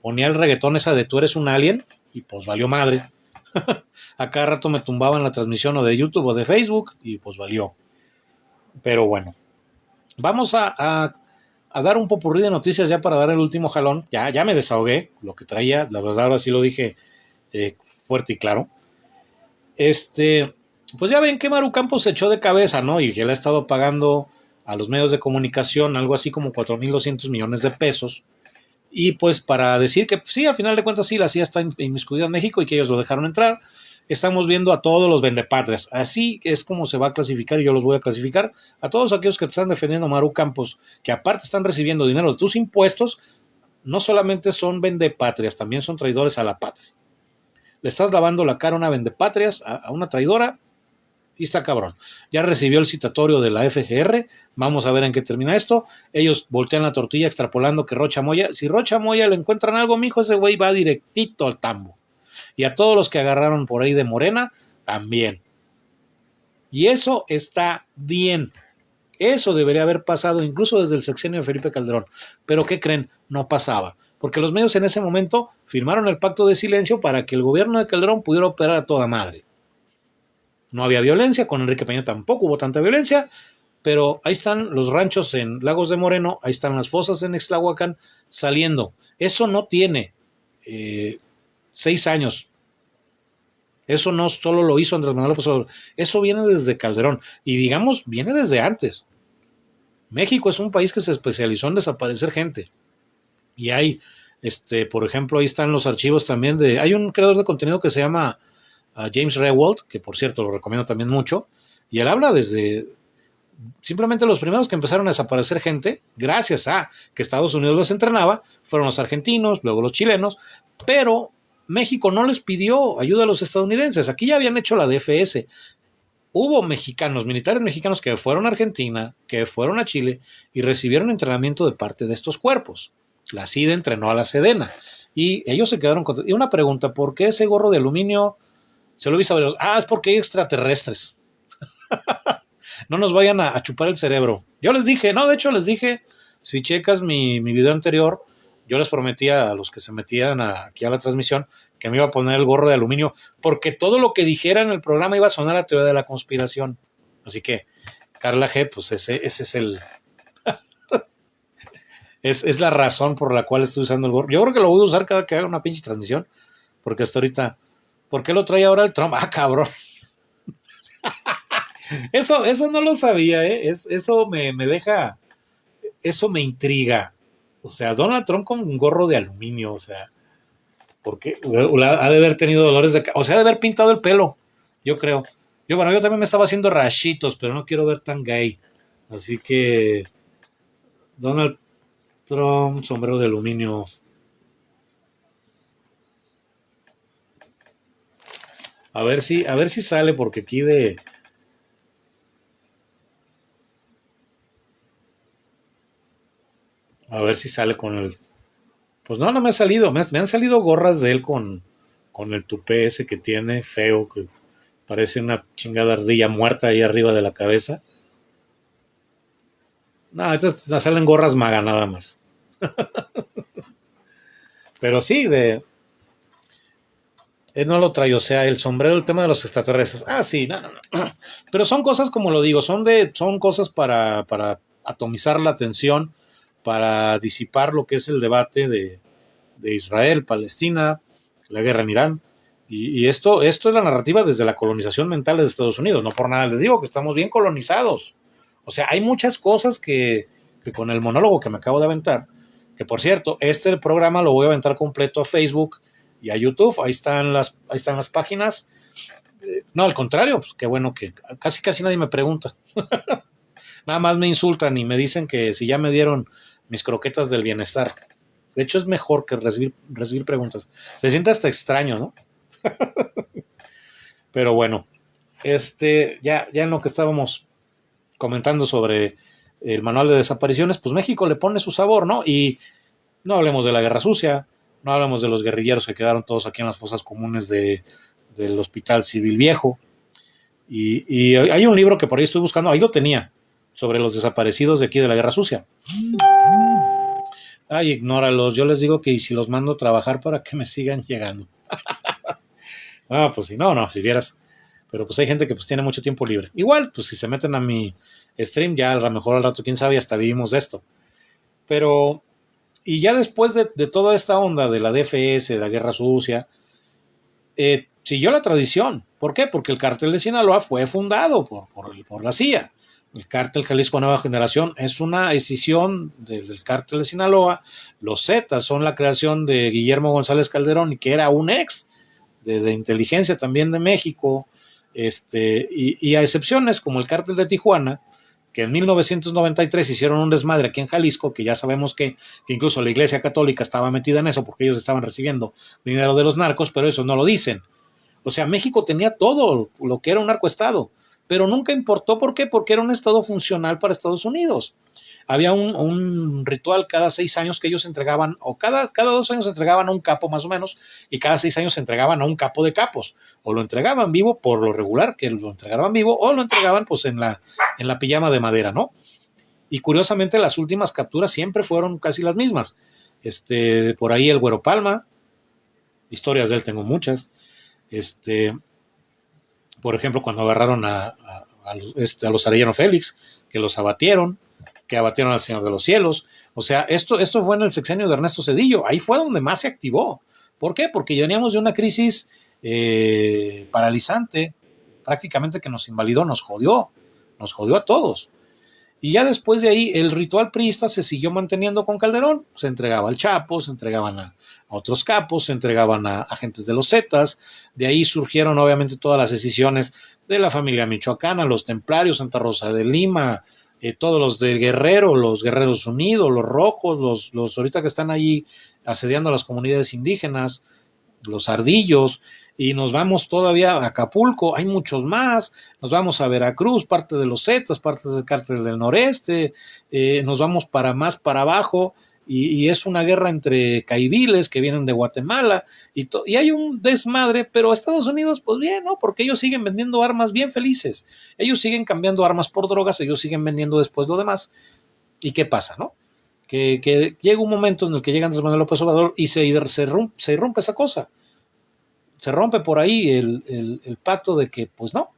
ponía el reggaetón esa de Tú eres un alien y pues valió madre. A cada rato me tumbaban la transmisión o de YouTube o de Facebook y pues valió. Pero bueno, vamos a dar un popurrí de noticias ya para dar el último jalón. Ya me desahogué lo que traía, la verdad ahora sí lo dije fuerte y claro. Pues ya ven que Maru Campos se echó de cabeza, ¿no? Y que le ha estado pagando a los medios de comunicación algo así como 4,200 millones de pesos. Y pues para decir que sí, al final de cuentas sí, la CIA está inmiscuida en México y que ellos lo dejaron entrar. Estamos viendo a todos los vendepatrias. Así es como se va a clasificar y yo los voy a clasificar. A todos aquellos que te están defendiendo, Maru Campos, que aparte están recibiendo dinero de tus impuestos, no solamente son vendepatrias, también son traidores a la patria. Le estás lavando la cara a una vendepatrias, a una traidora, y está cabrón. Ya recibió el citatorio de la FGR, vamos a ver en qué termina esto. Ellos voltean la tortilla extrapolando que Rocha Moya, si Rocha Moya le encuentran algo, mijo, ese güey va directito al tambo. Y a todos los que agarraron por ahí de Morena, también. Y eso está bien. Eso debería haber pasado incluso desde el sexenio de Felipe Calderón. Pero ¿qué creen? No pasaba. Porque los medios en ese momento firmaron el pacto de silencio para que el gobierno de Calderón pudiera operar a toda madre. No había violencia, con Enrique Peña tampoco hubo tanta violencia, pero ahí están los ranchos en Lagos de Moreno, ahí están las fosas en Ixtlahuacán saliendo. Eso no tiene 6 años. Eso no solo lo hizo Andrés Manuel López Obrador, eso viene desde Calderón y digamos, viene desde antes. México es un país que se especializó en desaparecer gente y hay, por ejemplo, ahí están los archivos también hay un creador de contenido que se llama James Rewald, que por cierto lo recomiendo también mucho, y él habla desde simplemente los primeros que empezaron a desaparecer gente, gracias a que Estados Unidos los entrenaba, fueron los argentinos, luego los chilenos, pero México no les pidió ayuda a los estadounidenses, aquí ya habían hecho la DFS. Hubo mexicanos, militares mexicanos que fueron a Argentina, que fueron a Chile y recibieron entrenamiento de parte de estos cuerpos. La CIDE entrenó a la Sedena y ellos se quedaron con... Y una pregunta, ¿por qué ese gorro de aluminio se lo vi saber? Es porque hay extraterrestres. No nos vayan a chupar el cerebro. Yo les dije, no, de hecho les dije, si checas mi video anterior, yo les prometía a los que se metieran aquí a la transmisión que me iba a poner el gorro de aluminio, porque todo lo que dijera en el programa iba a sonar a teoría de la conspiración. Así que, Carla G, pues ese es el... es la razón por la cual estoy usando el gorro. Yo creo que lo voy a usar cada que haga una pinche transmisión, porque hasta ahorita... ¿Por qué lo trae ahora el Trump? Cabrón. Eso no lo sabía, ¿eh? Eso me deja... Eso me intriga. O sea, Donald Trump con un gorro de aluminio, o sea, ¿por qué? Ha de haber tenido dolores de cabeza, o sea, ha de haber pintado el pelo, yo creo. Yo también me estaba haciendo rachitos, pero no quiero ver tan gay. Así que, Donald Trump, sombrero de aluminio. A ver si sale, porque aquí a ver si sale con el... Pues no me ha salido. Me han salido gorras de él con el tupé ese que tiene, feo, que parece una chingada ardilla muerta ahí arriba de la cabeza. No, estas salen gorras maga nada más. Pero sí, él no lo trae, o sea, el sombrero, el tema de los extraterrestres. Sí, no. Pero son cosas, como lo digo, son cosas para atomizar la atención, para disipar lo que es el debate de Israel, Palestina, la guerra en Irán. Y esto es la narrativa desde la colonización mental de Estados Unidos. No por nada les digo que estamos bien colonizados. O sea, hay muchas cosas que con el monólogo que me acabo de aventar, que por cierto, programa lo voy a aventar completo a Facebook y a YouTube. Ahí están las páginas. No, al contrario, pues, qué bueno que casi nadie me pregunta. Nada más me insultan y me dicen que si ya me dieron mis croquetas del bienestar. De hecho, es mejor que recibir preguntas. Se siente hasta extraño, ¿no? Pero bueno, ya en lo que estábamos comentando sobre el manual de desapariciones, pues México le pone su sabor, ¿no? Y no hablemos de la guerra sucia, no hablemos de los guerrilleros que quedaron todos aquí en las fosas comunes del Hospital Civil Viejo. Y hay un libro que por ahí estoy buscando, ahí lo tenía, sobre los desaparecidos de aquí de la guerra sucia. Ignóralos, yo les digo que si los mando a trabajar para que me sigan llegando. Pues si no, si vieras. Pero pues hay gente que pues tiene mucho tiempo libre. Igual, pues si se meten a mi stream, ya a lo mejor al rato, quién sabe, hasta vivimos de esto. Pero, y ya después de toda esta onda de la DFS, de la guerra sucia, siguió la tradición. ¿Por qué? Porque el cártel de Sinaloa fue fundado por la CIA. El cártel Jalisco Nueva Generación es una escisión del cártel de Sinaloa. Los Zetas son la creación de Guillermo González Calderón, que era un ex de inteligencia también de México, y a excepciones como el cártel de Tijuana, que en 1993 hicieron un desmadre aquí en Jalisco, que ya sabemos que incluso la Iglesia Católica estaba metida en eso porque ellos estaban recibiendo dinero de los narcos, pero eso no lo dicen. O sea, México tenía todo lo que era un narcoestado, pero nunca importó. ¿Por qué? Porque era un estado funcional para Estados Unidos. Había un ritual cada 6 años que ellos entregaban, o cada 2 años entregaban a un capo más o menos, y cada 6 años entregaban a un capo de capos. O lo entregaban vivo, por lo regular, que lo entregaban vivo, o lo entregaban pues en la pijama de madera, ¿no? Y curiosamente las últimas capturas siempre fueron casi las mismas. Por ahí el Güero Palma, historias de él tengo muchas. Por ejemplo, cuando agarraron a los Arellano Félix, que los abatieron, que abatieron al Señor de los Cielos. O sea, esto fue en el sexenio de Ernesto Zedillo. Ahí fue donde más se activó. ¿Por qué? Porque veníamos de una crisis paralizante, prácticamente que nos invalidó, nos jodió a todos. Y ya después de ahí, el ritual priista se siguió manteniendo con Calderón. Se entregaba al Chapo, se entregaban a otros capos, se entregaban a agentes de los Zetas. De ahí surgieron, obviamente, todas las decisiones de la familia michoacana, los templarios, Santa Rosa de Lima, todos los de Guerrero, los Guerreros Unidos, los Rojos, los ahorita que están ahí asediando a las comunidades indígenas, los Ardillos, y nos vamos todavía a Acapulco, hay muchos más, nos vamos a Veracruz, parte de los Zetas, parte del Cártel del Noreste, nos vamos más para abajo, y es una guerra entre caiviles que vienen de Guatemala, y hay un desmadre, pero Estados Unidos, pues bien, ¿no? Porque ellos siguen vendiendo armas bien felices, ellos siguen cambiando armas por drogas, ellos siguen vendiendo después lo demás, ¿y qué pasa, no? Que llega un momento en el que llega Andrés Manuel López Obrador y se irrumpe esa cosa. Se rompe por ahí el pacto de que, pues no,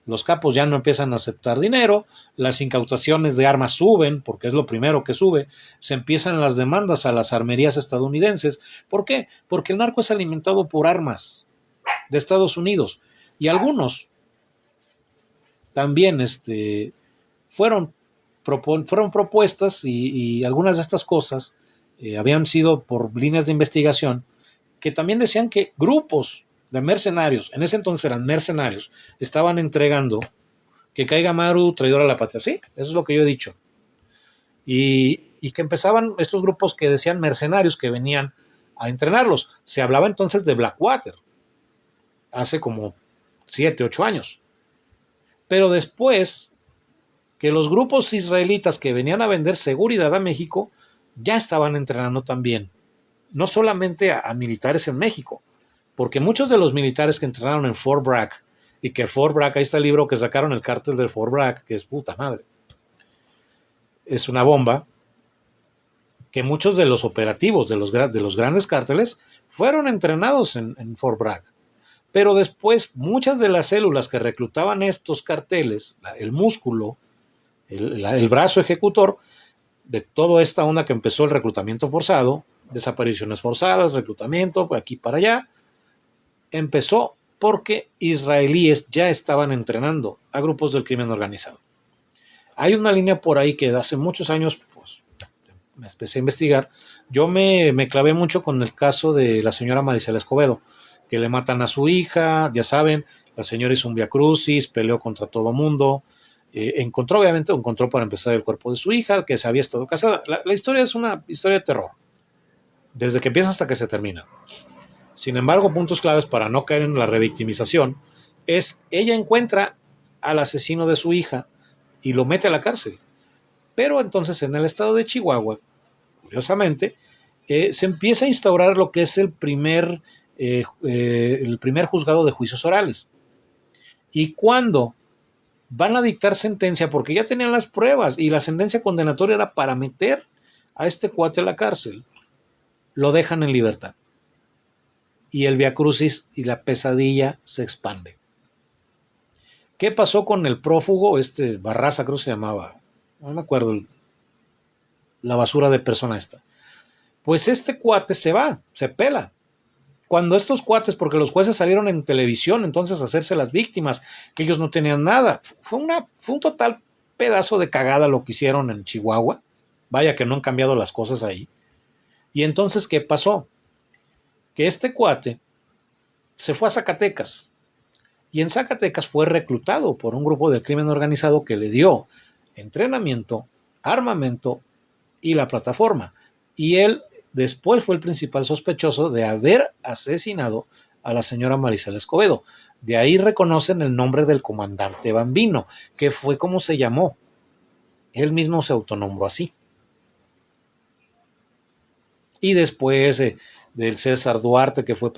los capos ya no empiezan a aceptar dinero, las incautaciones de armas suben, porque es lo primero que sube, se empiezan las demandas a las armerías estadounidenses. ¿Por qué? Porque el narco es alimentado por armas de Estados Unidos, y algunos también fueron propuestas, y algunas de estas cosas habían sido por líneas de investigación que también decían que grupos de mercenarios, en ese entonces eran mercenarios, estaban entregando que caiga Maru, traidor a la patria. Sí, eso es lo que yo he dicho. Y que empezaban estos grupos que decían mercenarios que venían a entrenarlos. Se hablaba entonces de Blackwater, hace como 7, 8 años. Pero después que los grupos israelitas que venían a vender seguridad a México ya estaban entrenando también, no solamente a militares en México, porque muchos de los militares que entrenaron en Fort Bragg, y que Fort Bragg, ahí está el libro que sacaron, el cártel de Fort Bragg, que es puta madre, es una bomba, que muchos de los operativos de los grandes cárteles fueron entrenados en Fort Bragg. Pero después muchas de las células que reclutaban estos carteles, el músculo, el brazo ejecutor de toda esta onda que empezó el reclutamiento forzado, desapariciones forzadas, reclutamiento, por aquí para allá, empezó porque israelíes ya estaban entrenando a grupos del crimen organizado. Hay una línea por ahí que hace muchos años, pues, me empecé a investigar. Yo me clavé mucho con el caso de la señora Maricela Escobedo, que le matan a su hija, ya saben, la señora hizo un viacrucis, peleó contra todo mundo, encontró para empezar el cuerpo de su hija, que se había estado casada. La historia es una historia de terror, desde que empieza hasta que se termina. Sin embargo, puntos claves para no caer en la revictimización es: ella encuentra al asesino de su hija y lo mete a la cárcel. Pero entonces en el estado de Chihuahua, curiosamente, se empieza a instaurar lo que es el primer juzgado de juicios orales. Y cuando van a dictar sentencia, porque ya tenían las pruebas y la sentencia condenatoria era para meter a este cuate a la cárcel, lo dejan en libertad. Y el viacrucis y la pesadilla se expande. ¿Qué pasó con el prófugo? Barraza, creo que se llamaba, no me acuerdo, la basura de persona esta. Pues este cuate se va, se pela. Cuando estos cuates, porque los jueces salieron en televisión entonces a hacerse las víctimas, que ellos no tenían nada, fue un total pedazo de cagada lo que hicieron en Chihuahua. Vaya que no han cambiado las cosas ahí. Y entonces, ¿qué pasó? Que este cuate se fue a Zacatecas, y en Zacatecas fue reclutado por un grupo del crimen organizado que le dio entrenamiento, armamento y la plataforma. Y él después fue el principal sospechoso de haber asesinado a la señora Maricela Escobedo. De ahí reconocen el nombre del comandante Bambino, que fue como se llamó. Él mismo se autonombró así. Y después del César Duarte, que fue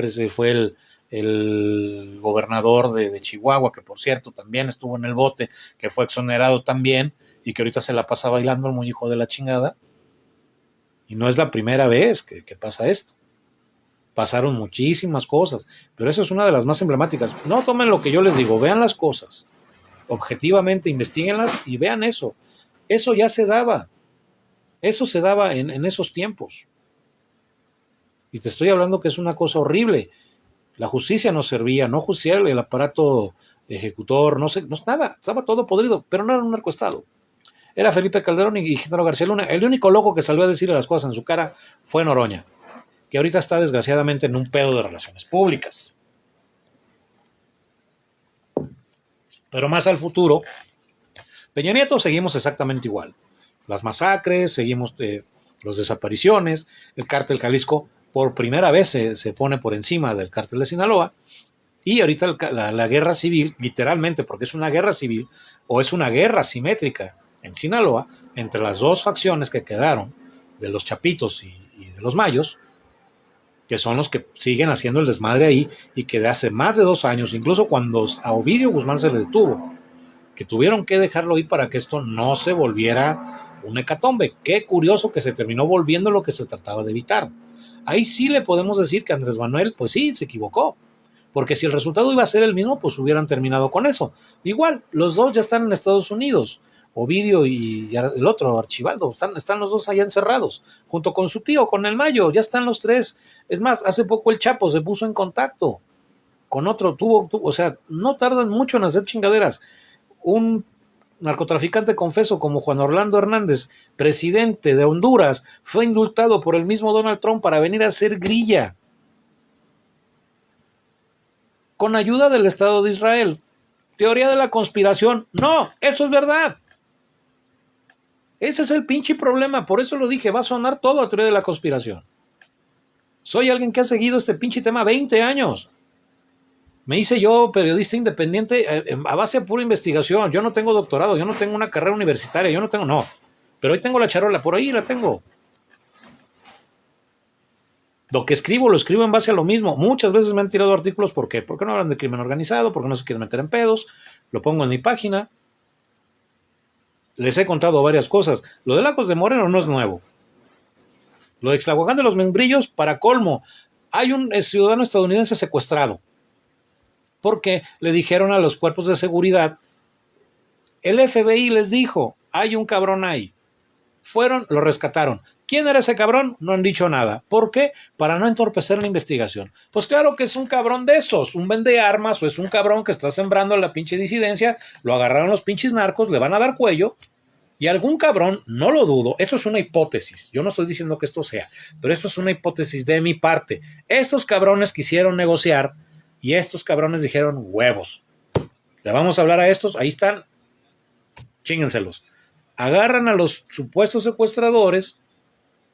el gobernador de Chihuahua, que por cierto también estuvo en el bote, que fue exonerado también, y que ahorita se la pasa bailando el muy hijo de la chingada. Y no es la primera vez que pasa esto. Pasaron muchísimas cosas, pero eso es una de las más emblemáticas. No tomen lo que yo les digo, vean las cosas objetivamente, investiguenlas y vean eso. Eso ya se daba. Eso se daba en esos tiempos. Y te estoy hablando que es una cosa horrible. La justicia no servía, no judicial, el aparato ejecutor, no sé, no, nada, estaba todo podrido, pero no era un narcoestado. Era Felipe Calderón y Genaro García Luna. El único loco que salió a decirle las cosas en su cara fue Noroña, que ahorita está desgraciadamente en un pedo de relaciones públicas. Pero más al futuro, Peña Nieto seguimos exactamente igual. Las masacres, seguimos las desapariciones, el cártel Jalisco por primera vez se pone por encima del cártel de Sinaloa, y ahorita la guerra civil, literalmente, porque es una guerra civil o es una guerra simétrica en Sinaloa entre las dos facciones que quedaron, de los Chapitos y de los Mayos, que son los que siguen haciendo el desmadre ahí, y que de hace más de 2 años, incluso cuando a Ovidio Guzmán se le detuvo, que tuvieron que dejarlo ir para que esto no se volviera un hecatombe. Qué curioso que se terminó volviendo lo que se trataba de evitar. Ahí sí le podemos decir que Andrés Manuel, pues sí, se equivocó, porque si el resultado iba a ser el mismo, pues hubieran terminado con eso. Igual, los dos ya están en Estados Unidos, Ovidio y el otro, Archibaldo, están los dos allá encerrados, junto con su tío, con el Mayo, ya están los tres. Es más, hace poco el Chapo se puso en contacto con otro, o sea, no tardan mucho en hacer chingaderas. Un narcotraficante confeso como Juan Orlando Hernández, presidente de Honduras, fue indultado por el mismo Donald Trump para venir a hacer grilla, con ayuda del Estado de Israel. Teoría de la conspiración. No, eso es verdad. Ese es el pinche problema. Por eso lo dije, va a sonar todo a teoría de la conspiración. Soy alguien que ha seguido este pinche tema 20 años. Me hice yo periodista independiente a base de pura investigación. Yo no tengo doctorado, yo no tengo una carrera universitaria, yo no tengo, no. Pero ahí tengo la charola, por ahí la tengo. Lo que escribo, lo escribo en base a lo mismo. Muchas veces me han tirado artículos, ¿por qué? Porque no hablan de crimen organizado, porque no se quieren meter en pedos. Lo pongo en mi página. Les he contado varias cosas. Lo de Lagos de Moreno no es nuevo. Lo de Ixtlahuacán de los Membrillos, para colmo, hay un ciudadano estadounidense secuestrado, porque le dijeron a los cuerpos de seguridad, el FBI les dijo, hay un cabrón ahí. Fueron, lo rescataron. ¿Quién era ese cabrón? No han dicho nada. ¿Por qué? Para no entorpecer la investigación. Pues claro que es un cabrón de esos, un vende armas, o es un cabrón que está sembrando la pinche disidencia, lo agarraron los pinches narcos, le van a dar cuello, y algún cabrón, no lo dudo, esto es una hipótesis, yo no estoy diciendo que esto sea, pero esto es una hipótesis de mi parte. Estos cabrones quisieron negociar, y estos cabrones dijeron, huevos, le vamos a hablar a estos, ahí están, chínghenselos. Agarran a los supuestos secuestradores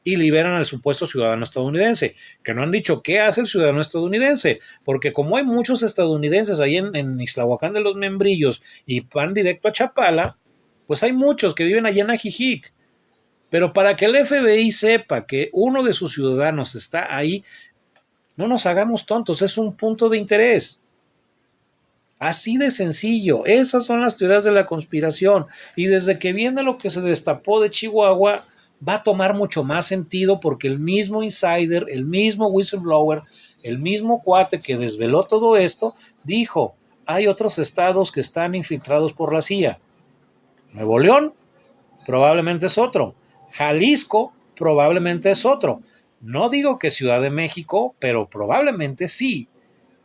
y liberan al supuesto ciudadano estadounidense, que no han dicho qué hace el ciudadano estadounidense, porque como hay muchos estadounidenses ahí en Ixtlahuacán de los Membrillos y van directo a Chapala, pues hay muchos que viven allá en Ajijic. Pero para que el FBI sepa que uno de sus ciudadanos está ahí, no nos hagamos tontos, es un punto de interés. Así de sencillo. Esas son las teorías de la conspiración. Y desde que viene lo que se destapó de Chihuahua, va a tomar mucho más sentido, porque el mismo insider, el mismo whistleblower, el mismo cuate que desveló todo esto, dijo, hay otros estados que están infiltrados por la CIA. Nuevo León probablemente es otro. Jalisco probablemente es otro. No digo que Ciudad de México, pero probablemente sí,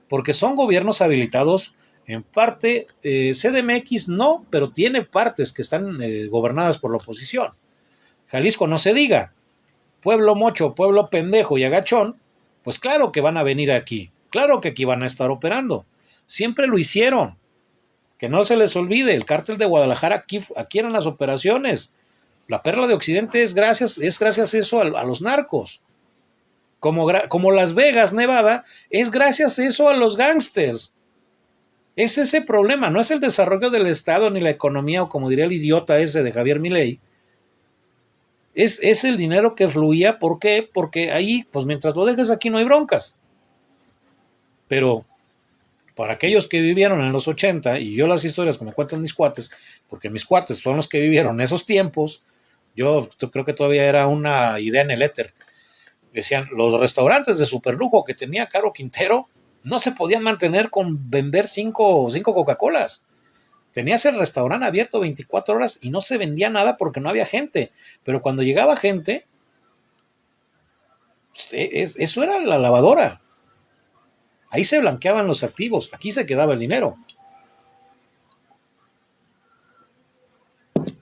porque son gobiernos habilitados en parte. CDMX no, pero tiene partes que están gobernadas por la oposición. Jalisco no se diga. Pueblo mocho, pueblo pendejo y agachón, pues claro que van a venir aquí. Claro que aquí van a estar operando. Siempre lo hicieron. Que no se les olvide, el cártel de Guadalajara, aquí eran las operaciones. La perla de Occidente es gracias a eso, a los narcos. Como Las Vegas, Nevada, es gracias a eso a los gángsters. Es ese problema, no es el desarrollo del Estado ni la economía, o como diría el idiota ese de Javier Milei. Es el dinero que fluía. ¿Por qué? Porque ahí, pues mientras lo dejes aquí no hay broncas. Pero para aquellos que vivieron en los 80, y yo las historias que me cuentan mis cuates, porque mis cuates son los que vivieron esos tiempos, yo creo que todavía era una idea en el éter. Decían, los restaurantes de superlujo que tenía Caro Quintero no se podían mantener con vender cinco Coca-Colas. Tenías el restaurante abierto 24 horas y no se vendía nada porque no había gente. Pero cuando llegaba gente, eso era la lavadora. Ahí se blanqueaban los activos, aquí se quedaba el dinero.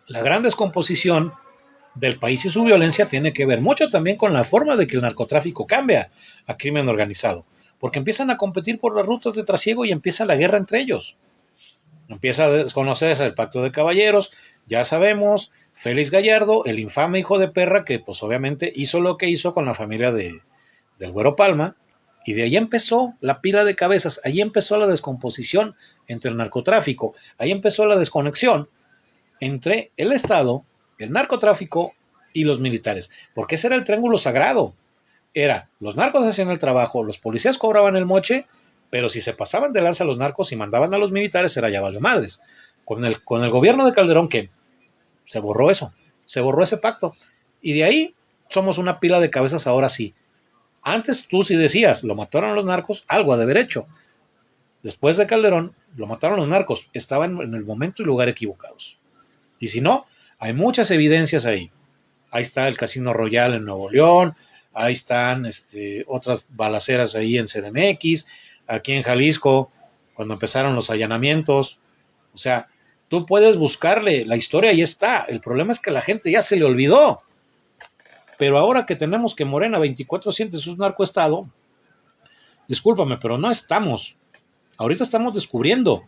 La gran descomposición del país y su violencia tiene que ver mucho también con la forma de que el narcotráfico cambia a crimen organizado, porque empiezan a competir por las rutas de trasiego y empieza la guerra entre ellos. Empieza a desconocerse el pacto de caballeros, ya sabemos, Félix Gallardo, el infame hijo de perra que pues obviamente hizo lo que hizo con la familia del Güero Palma, y de ahí empezó la pila de cabezas, ahí empezó la descomposición entre el narcotráfico, ahí empezó la desconexión entre el Estado, el narcotráfico y los militares, porque ese era el triángulo sagrado. Era, los narcos hacían el trabajo, los policías cobraban el moche, pero si se pasaban de lanza a los narcos y mandaban a los militares, era ya valió madres. Con el gobierno de Calderón, que se borró eso, se borró ese pacto. Y de ahí somos una pila de cabezas ahora sí. Antes tú sí decías, lo mataron los narcos, algo ha de haber hecho. Después de Calderón, lo mataron los narcos, estaban en el momento y lugar equivocados. Y si no, hay muchas evidencias ahí. Ahí está el Casino Royal en Nuevo León, ahí están otras balaceras ahí en CDMX, aquí en Jalisco, cuando empezaron los allanamientos. O sea, tú puedes buscarle, la historia ahí está. El problema es que la gente ya se le olvidó. Pero ahora que tenemos que Morena 24/7 es un narcoestado, discúlpame, pero no estamos. Ahorita estamos descubriendo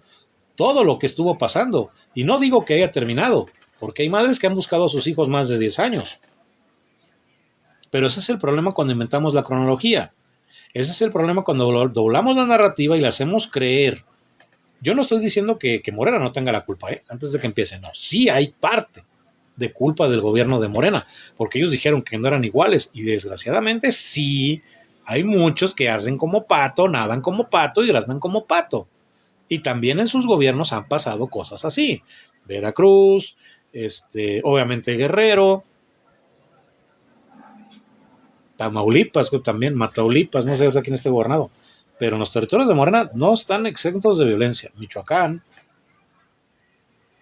todo lo que estuvo pasando. Y no digo que haya terminado, porque hay madres que han buscado a sus hijos más de 10 años. Pero ese es el problema cuando inventamos la cronología. Ese es el problema cuando doblamos la narrativa y la hacemos creer. Yo no estoy diciendo que Morena no tenga la culpa, antes de que empiece. No, sí hay parte de culpa del gobierno de Morena, porque ellos dijeron que no eran iguales. Y desgraciadamente sí, hay muchos que hacen como pato, nadan como pato y graznan como pato. Y también en sus gobiernos han pasado cosas así. Veracruz, obviamente Guerrero, Tamaulipas, también Mataulipas, no sé quién esté gobernado, pero los territorios de Morena no están exentos de violencia. Michoacán.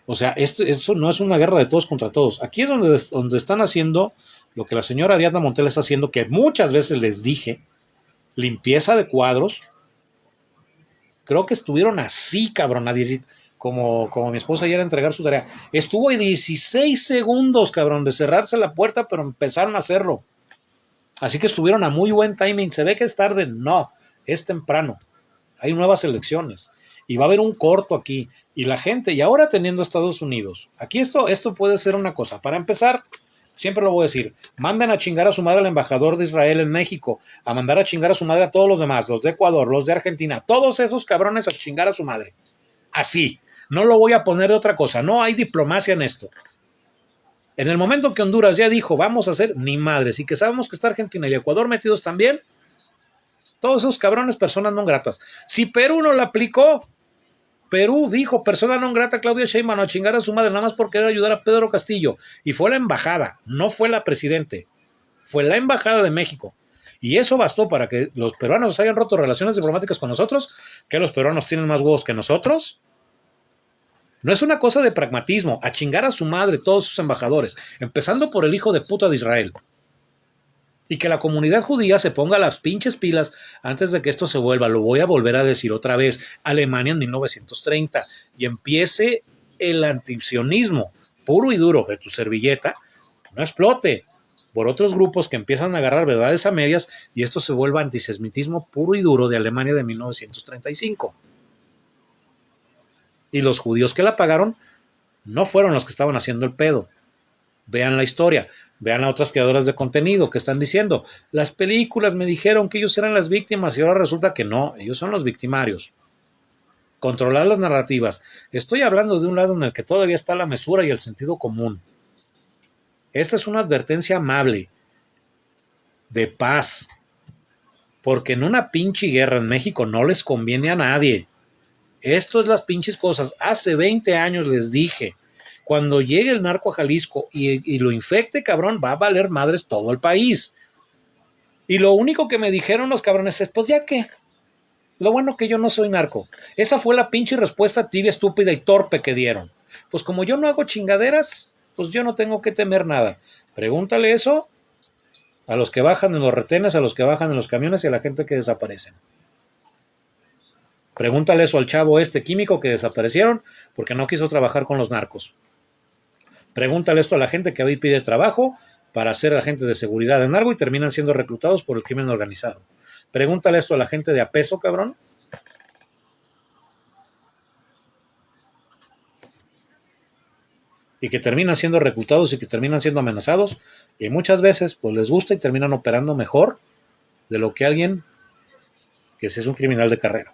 O sea, esto no es una guerra de todos contra todos. Aquí es donde están haciendo lo que la señora Ariadna Montiel está haciendo, que muchas veces les dije, limpieza de cuadros. Creo que estuvieron así, cabrón, como mi esposa ayer a entregar su tarea. Estuvo a 16 segundos, cabrón, de cerrarse la puerta, pero empezaron a hacerlo. Así que estuvieron a muy buen timing. ¿Se ve que es tarde? No, es temprano. Hay nuevas elecciones. Y va a haber un corto aquí. Y la gente, y ahora teniendo Estados Unidos, aquí esto puede ser una cosa. Para empezar, siempre lo voy a decir, manden a chingar a su madre al embajador de Israel en México, a mandar a chingar a su madre a todos los demás, los de Ecuador, los de Argentina, todos esos cabrones a chingar a su madre. Así. No lo voy a poner de otra cosa. No hay diplomacia en esto. En el momento que Honduras ya dijo, vamos a hacer ni madres, y que sabemos que está Argentina y Ecuador metidos también, todos esos cabrones personas no gratas. Si Perú no la aplicó, Perú dijo, persona non grata Claudia Sheinbaum a chingar a su madre nada más por querer ayudar a Pedro Castillo. Y fue la embajada, no fue la presidente. Fue la embajada de México. Y eso bastó para que los peruanos hayan roto relaciones diplomáticas con nosotros, que los peruanos tienen más huevos que nosotros. No es una cosa de pragmatismo, a chingar a su madre todos sus embajadores, empezando por el hijo de puta de Israel. Y que la comunidad judía se ponga las pinches pilas antes de que esto se vuelva, lo voy a volver a decir otra vez, Alemania en 1930, y empiece el antisionismo puro y duro de tu servilleta, no explote por otros grupos que empiezan a agarrar verdades a medias y esto se vuelva antisemitismo puro y duro de Alemania de 1935. Y los judíos que la pagaron no fueron los que estaban haciendo el pedo. Vean la historia, vean a otras creadoras de contenido que están diciendo, las películas me dijeron que ellos eran las víctimas y ahora resulta que no, ellos son los victimarios. Controlar las narrativas. Estoy hablando de un lado en el que todavía está la mesura y el sentido común. Esta es una advertencia amable, de paz, porque en una pinche guerra en México no les conviene a nadie. Esto es las pinches cosas. Hace 20 años les dije, cuando llegue el narco a Jalisco y lo infecte, cabrón, va a valer madres todo el país. Y lo único que me dijeron los cabrones es, pues ya que, lo bueno que yo no soy narco. Esa fue la pinche respuesta tibia, estúpida y torpe que dieron. Pues como yo no hago chingaderas, pues yo no tengo que temer nada. Pregúntale eso a los que bajan en los retenes, a los que bajan en los camiones y a la gente que desaparecen. Pregúntale eso al chavo químico que desaparecieron porque no quiso trabajar con los narcos. Pregúntale esto a la gente que hoy pide trabajo para ser agentes de seguridad en algo y terminan siendo reclutados por el crimen organizado. Pregúntale esto a la gente de apeso, cabrón. Y que terminan siendo reclutados y que terminan siendo amenazados. Y muchas veces pues les gusta y terminan operando mejor de lo que alguien que es un criminal de carrera.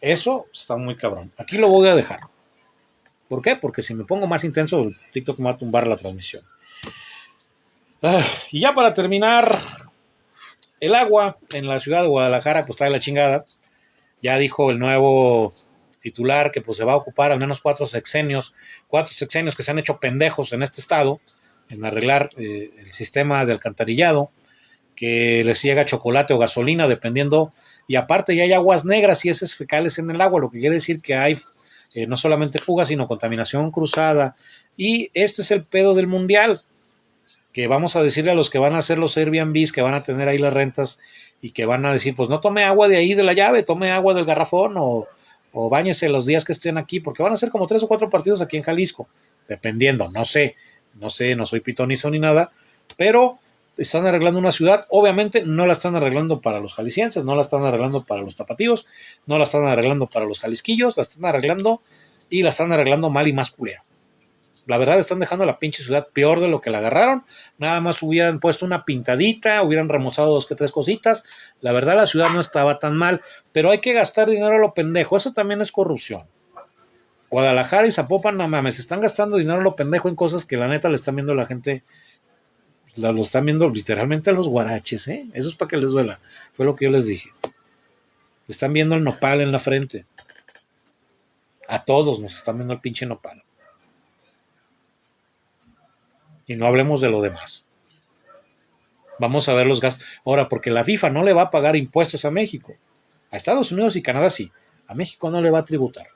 Eso está muy cabrón. Aquí lo voy a dejar. ¿Por qué? Porque si me pongo más intenso, TikTok me va a tumbar la transmisión. Y ya para terminar, el agua en la ciudad de Guadalajara pues está de la chingada. Ya dijo el nuevo titular que pues se va a ocupar al menos 4 sexenios que se han hecho pendejos en este estado en arreglar el sistema de alcantarillado, que les llega chocolate o gasolina dependiendo, y aparte ya hay aguas negras y heces fecales en el agua, lo que quiere decir que hay no solamente fugas sino contaminación cruzada, y este es el pedo del mundial, que vamos a decirle a los que van a hacer los Airbnbs, que van a tener ahí las rentas y que van a decir, pues no tome agua de ahí de la llave, tome agua del garrafón o báñese los días que estén aquí, porque van a ser como 3 o 4 partidos aquí en Jalisco, dependiendo, no sé, no soy pitonizo ni nada, pero están arreglando una ciudad, obviamente no la están arreglando para los jaliscienses, no la están arreglando para los tapatíos, no la están arreglando para los jalisquillos, la están arreglando y la están arreglando mal y más culera. La verdad están dejando la pinche ciudad peor de lo que la agarraron. Nada más hubieran puesto una pintadita, hubieran remozado 2 que 3 cositas. La verdad la ciudad no estaba tan mal, pero hay que gastar dinero a lo pendejo. Eso también es corrupción. Guadalajara y Zapopan, no mames, están gastando dinero a lo pendejo en cosas que la neta le están viendo la gente, lo están viendo literalmente a los guaraches, ¿eh? Eso es para que les duela. Fue lo que yo les dije. Están viendo el nopal en la frente. A todos nos están viendo el pinche nopal. Y no hablemos de lo demás. Vamos a ver los gastos. Ahora, porque la FIFA no le va a pagar impuestos a México. A Estados Unidos y Canadá sí. A México no le va a tributar.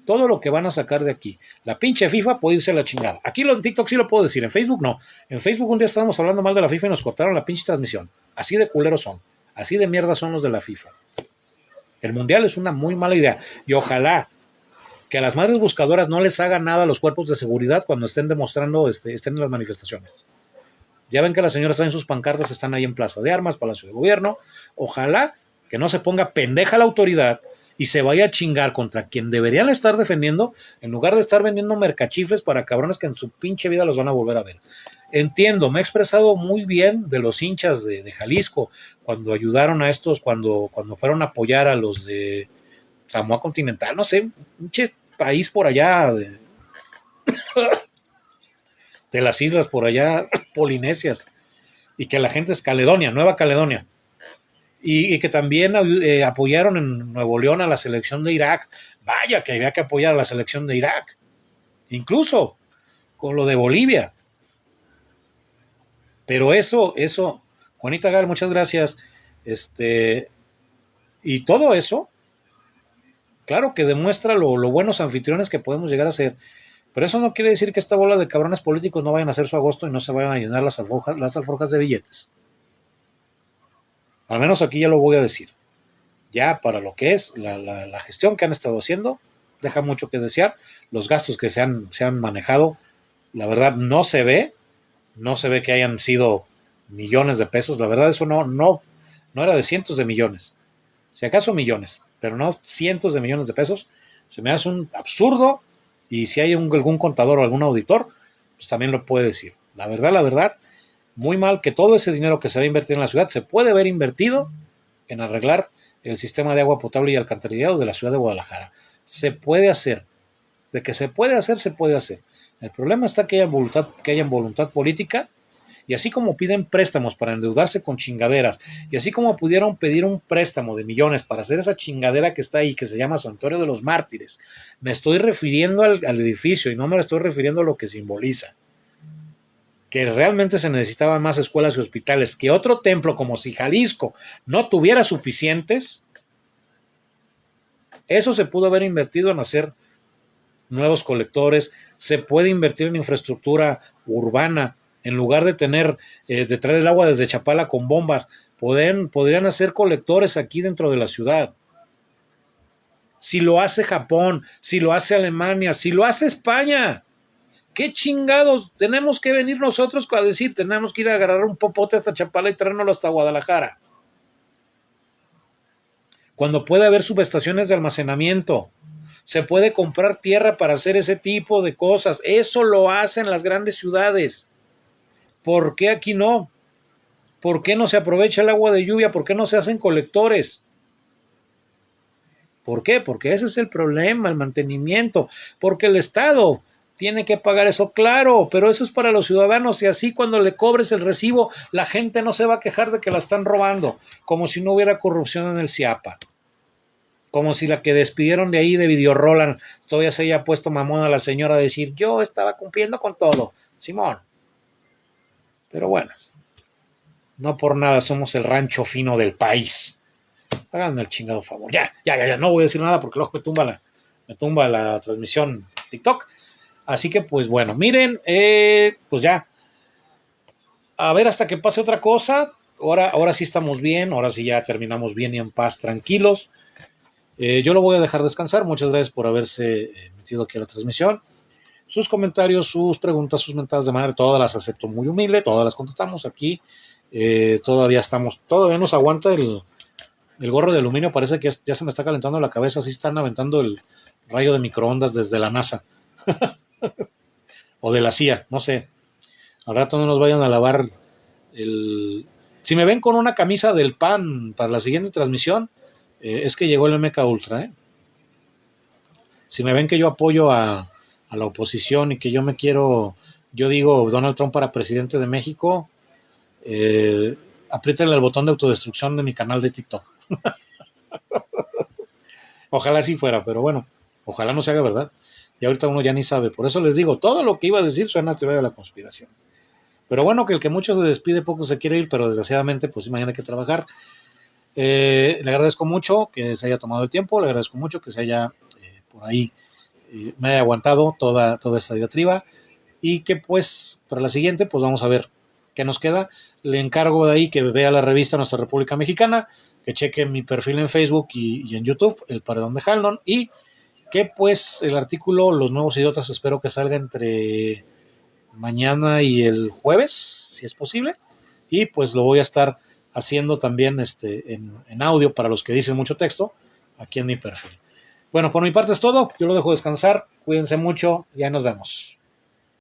Todo lo que van a sacar de aquí. La pinche FIFA puede irse a la chingada. Aquí en TikTok sí lo puedo decir. En Facebook no. En Facebook un día estábamos hablando mal de la FIFA y nos cortaron la pinche transmisión. Así de culeros son. Así de mierda son los de la FIFA. El mundial es una muy mala idea. Y ojalá que a las madres buscadoras no les haga nada a los cuerpos de seguridad cuando estén demostrando, estén en las manifestaciones. Ya ven que las señoras traen sus pancartas, están ahí en Plaza de Armas, Palacio de Gobierno. Ojalá que no se ponga pendeja la autoridad y se vaya a chingar contra quien deberían estar defendiendo, en lugar de estar vendiendo mercachifles para cabrones que en su pinche vida los van a volver a ver. Entiendo, me he expresado muy bien de los hinchas de Jalisco, cuando ayudaron a estos, cuando fueron a apoyar a los de Samoa Continental, no sé, un país por allá de las islas por allá polinesias, y que la gente es Caledonia, Nueva Caledonia, y que también apoyaron en Nuevo León a la selección de Irak. Vaya que había que apoyar a la selección de Irak, incluso con lo de Bolivia. Pero eso, Juanita Gal, muchas gracias. Y todo eso, claro que demuestra lo buenos anfitriones que podemos llegar a ser. Pero eso no quiere decir que esta bola de cabrones políticos no vayan a hacer su agosto y no se vayan a llenar las alforjas de billetes. Al menos aquí ya lo voy a decir. Ya para lo que es la gestión que han estado haciendo, deja mucho que desear. Los gastos que se han manejado, la verdad no se ve que hayan sido millones de pesos. La verdad eso no era de cientos de millones. Si acaso millones, pero no cientos de millones de pesos. Se me hace un absurdo. Y si hay algún contador o algún auditor, pues también lo puede decir. La verdad, muy mal que todo ese dinero que se va a invertir en la ciudad se puede haber invertido en arreglar el sistema de agua potable y alcantarillado de la ciudad de Guadalajara. Se puede hacer. De que se puede hacer, se puede hacer. El problema está que haya voluntad política, y así como piden préstamos para endeudarse con chingaderas, y así como pudieron pedir un préstamo de millones para hacer esa chingadera que está ahí, que se llama Santuario de los Mártires, me estoy refiriendo al edificio y no me estoy refiriendo a lo que simboliza. Que realmente se necesitaban más escuelas y hospitales, que otro templo como si Jalisco no tuviera suficientes. Eso se pudo haber invertido en hacer nuevos colectores, se puede invertir en infraestructura urbana, en lugar de traer el agua desde Chapala con bombas. podrían hacer colectores aquí dentro de la ciudad. Si lo hace Japón, si lo hace Alemania, si lo hace España, ¿qué chingados tenemos que venir nosotros a decir? Tenemos que ir a agarrar un popote hasta Chapala y traernoslo hasta Guadalajara. Cuando puede haber subestaciones de almacenamiento, se puede comprar tierra para hacer ese tipo de cosas. Eso lo hacen las grandes ciudades. ¿Por qué aquí no? ¿Por qué no se aprovecha el agua de lluvia? ¿Por qué no se hacen colectores? ¿Por qué? Porque ese es el problema, el mantenimiento. Porque el Estado tiene que pagar eso, claro, pero eso es para los ciudadanos y así cuando le cobres el recibo, la gente no se va a quejar de que la están robando, como si no hubiera corrupción en el CIAPA. Como si la que despidieron de ahí de Videoroland todavía se haya puesto mamón a la señora a decir, yo estaba cumpliendo con todo, Simón. Pero bueno, no por nada somos el rancho fino del país. Háganme el chingado favor. Ya, no voy a decir nada porque luego me tumba la transmisión TikTok. Así que pues bueno, miren, pues ya. A ver hasta que pase otra cosa. Ahora sí estamos bien, ahora sí ya terminamos bien y en paz, tranquilos. Yo lo voy a dejar descansar. Muchas gracias por haberse metido aquí a la transmisión. Sus comentarios, sus preguntas, sus mentadas de madre, todas las acepto muy humilde, todas las contestamos aquí. Todavía nos aguanta el gorro de aluminio, parece que ya se me está calentando la cabeza, así están aventando el rayo de microondas desde la NASA. O de la CIA, no sé. Al rato no nos vayan a lavar Si me ven con una camisa del PAN para la siguiente transmisión, es que llegó el MK Ultra, Si me ven que yo apoyo a la oposición y que yo digo Donald Trump para presidente de México, apriétenle el botón de autodestrucción de mi canal de TikTok. Ojalá sí fuera, pero bueno, ojalá no se haga verdad. Y ahorita uno ya ni sabe. Por eso les digo, todo lo que iba a decir suena a teoría de la conspiración. Pero bueno, que el que mucho se despide, poco se quiere ir, pero desgraciadamente, pues sí, mañana hay que trabajar. Le agradezco mucho que se haya tomado el tiempo, le agradezco mucho que se haya por ahí, me haya aguantado toda esta diatriba. Y que pues, para la siguiente, pues vamos a ver qué nos queda. Le encargo de ahí que vea la revista Nuestra República Mexicana, que cheque mi perfil en Facebook y en YouTube, El Paredón de Halnon, y que pues el artículo Los Nuevos Idiotas espero que salga entre mañana y el jueves, si es posible, y pues lo voy a estar haciendo también en audio para los que dicen mucho texto, aquí en mi perfil. Bueno, por mi parte es todo, yo lo dejo descansar, cuídense mucho, ya nos vemos.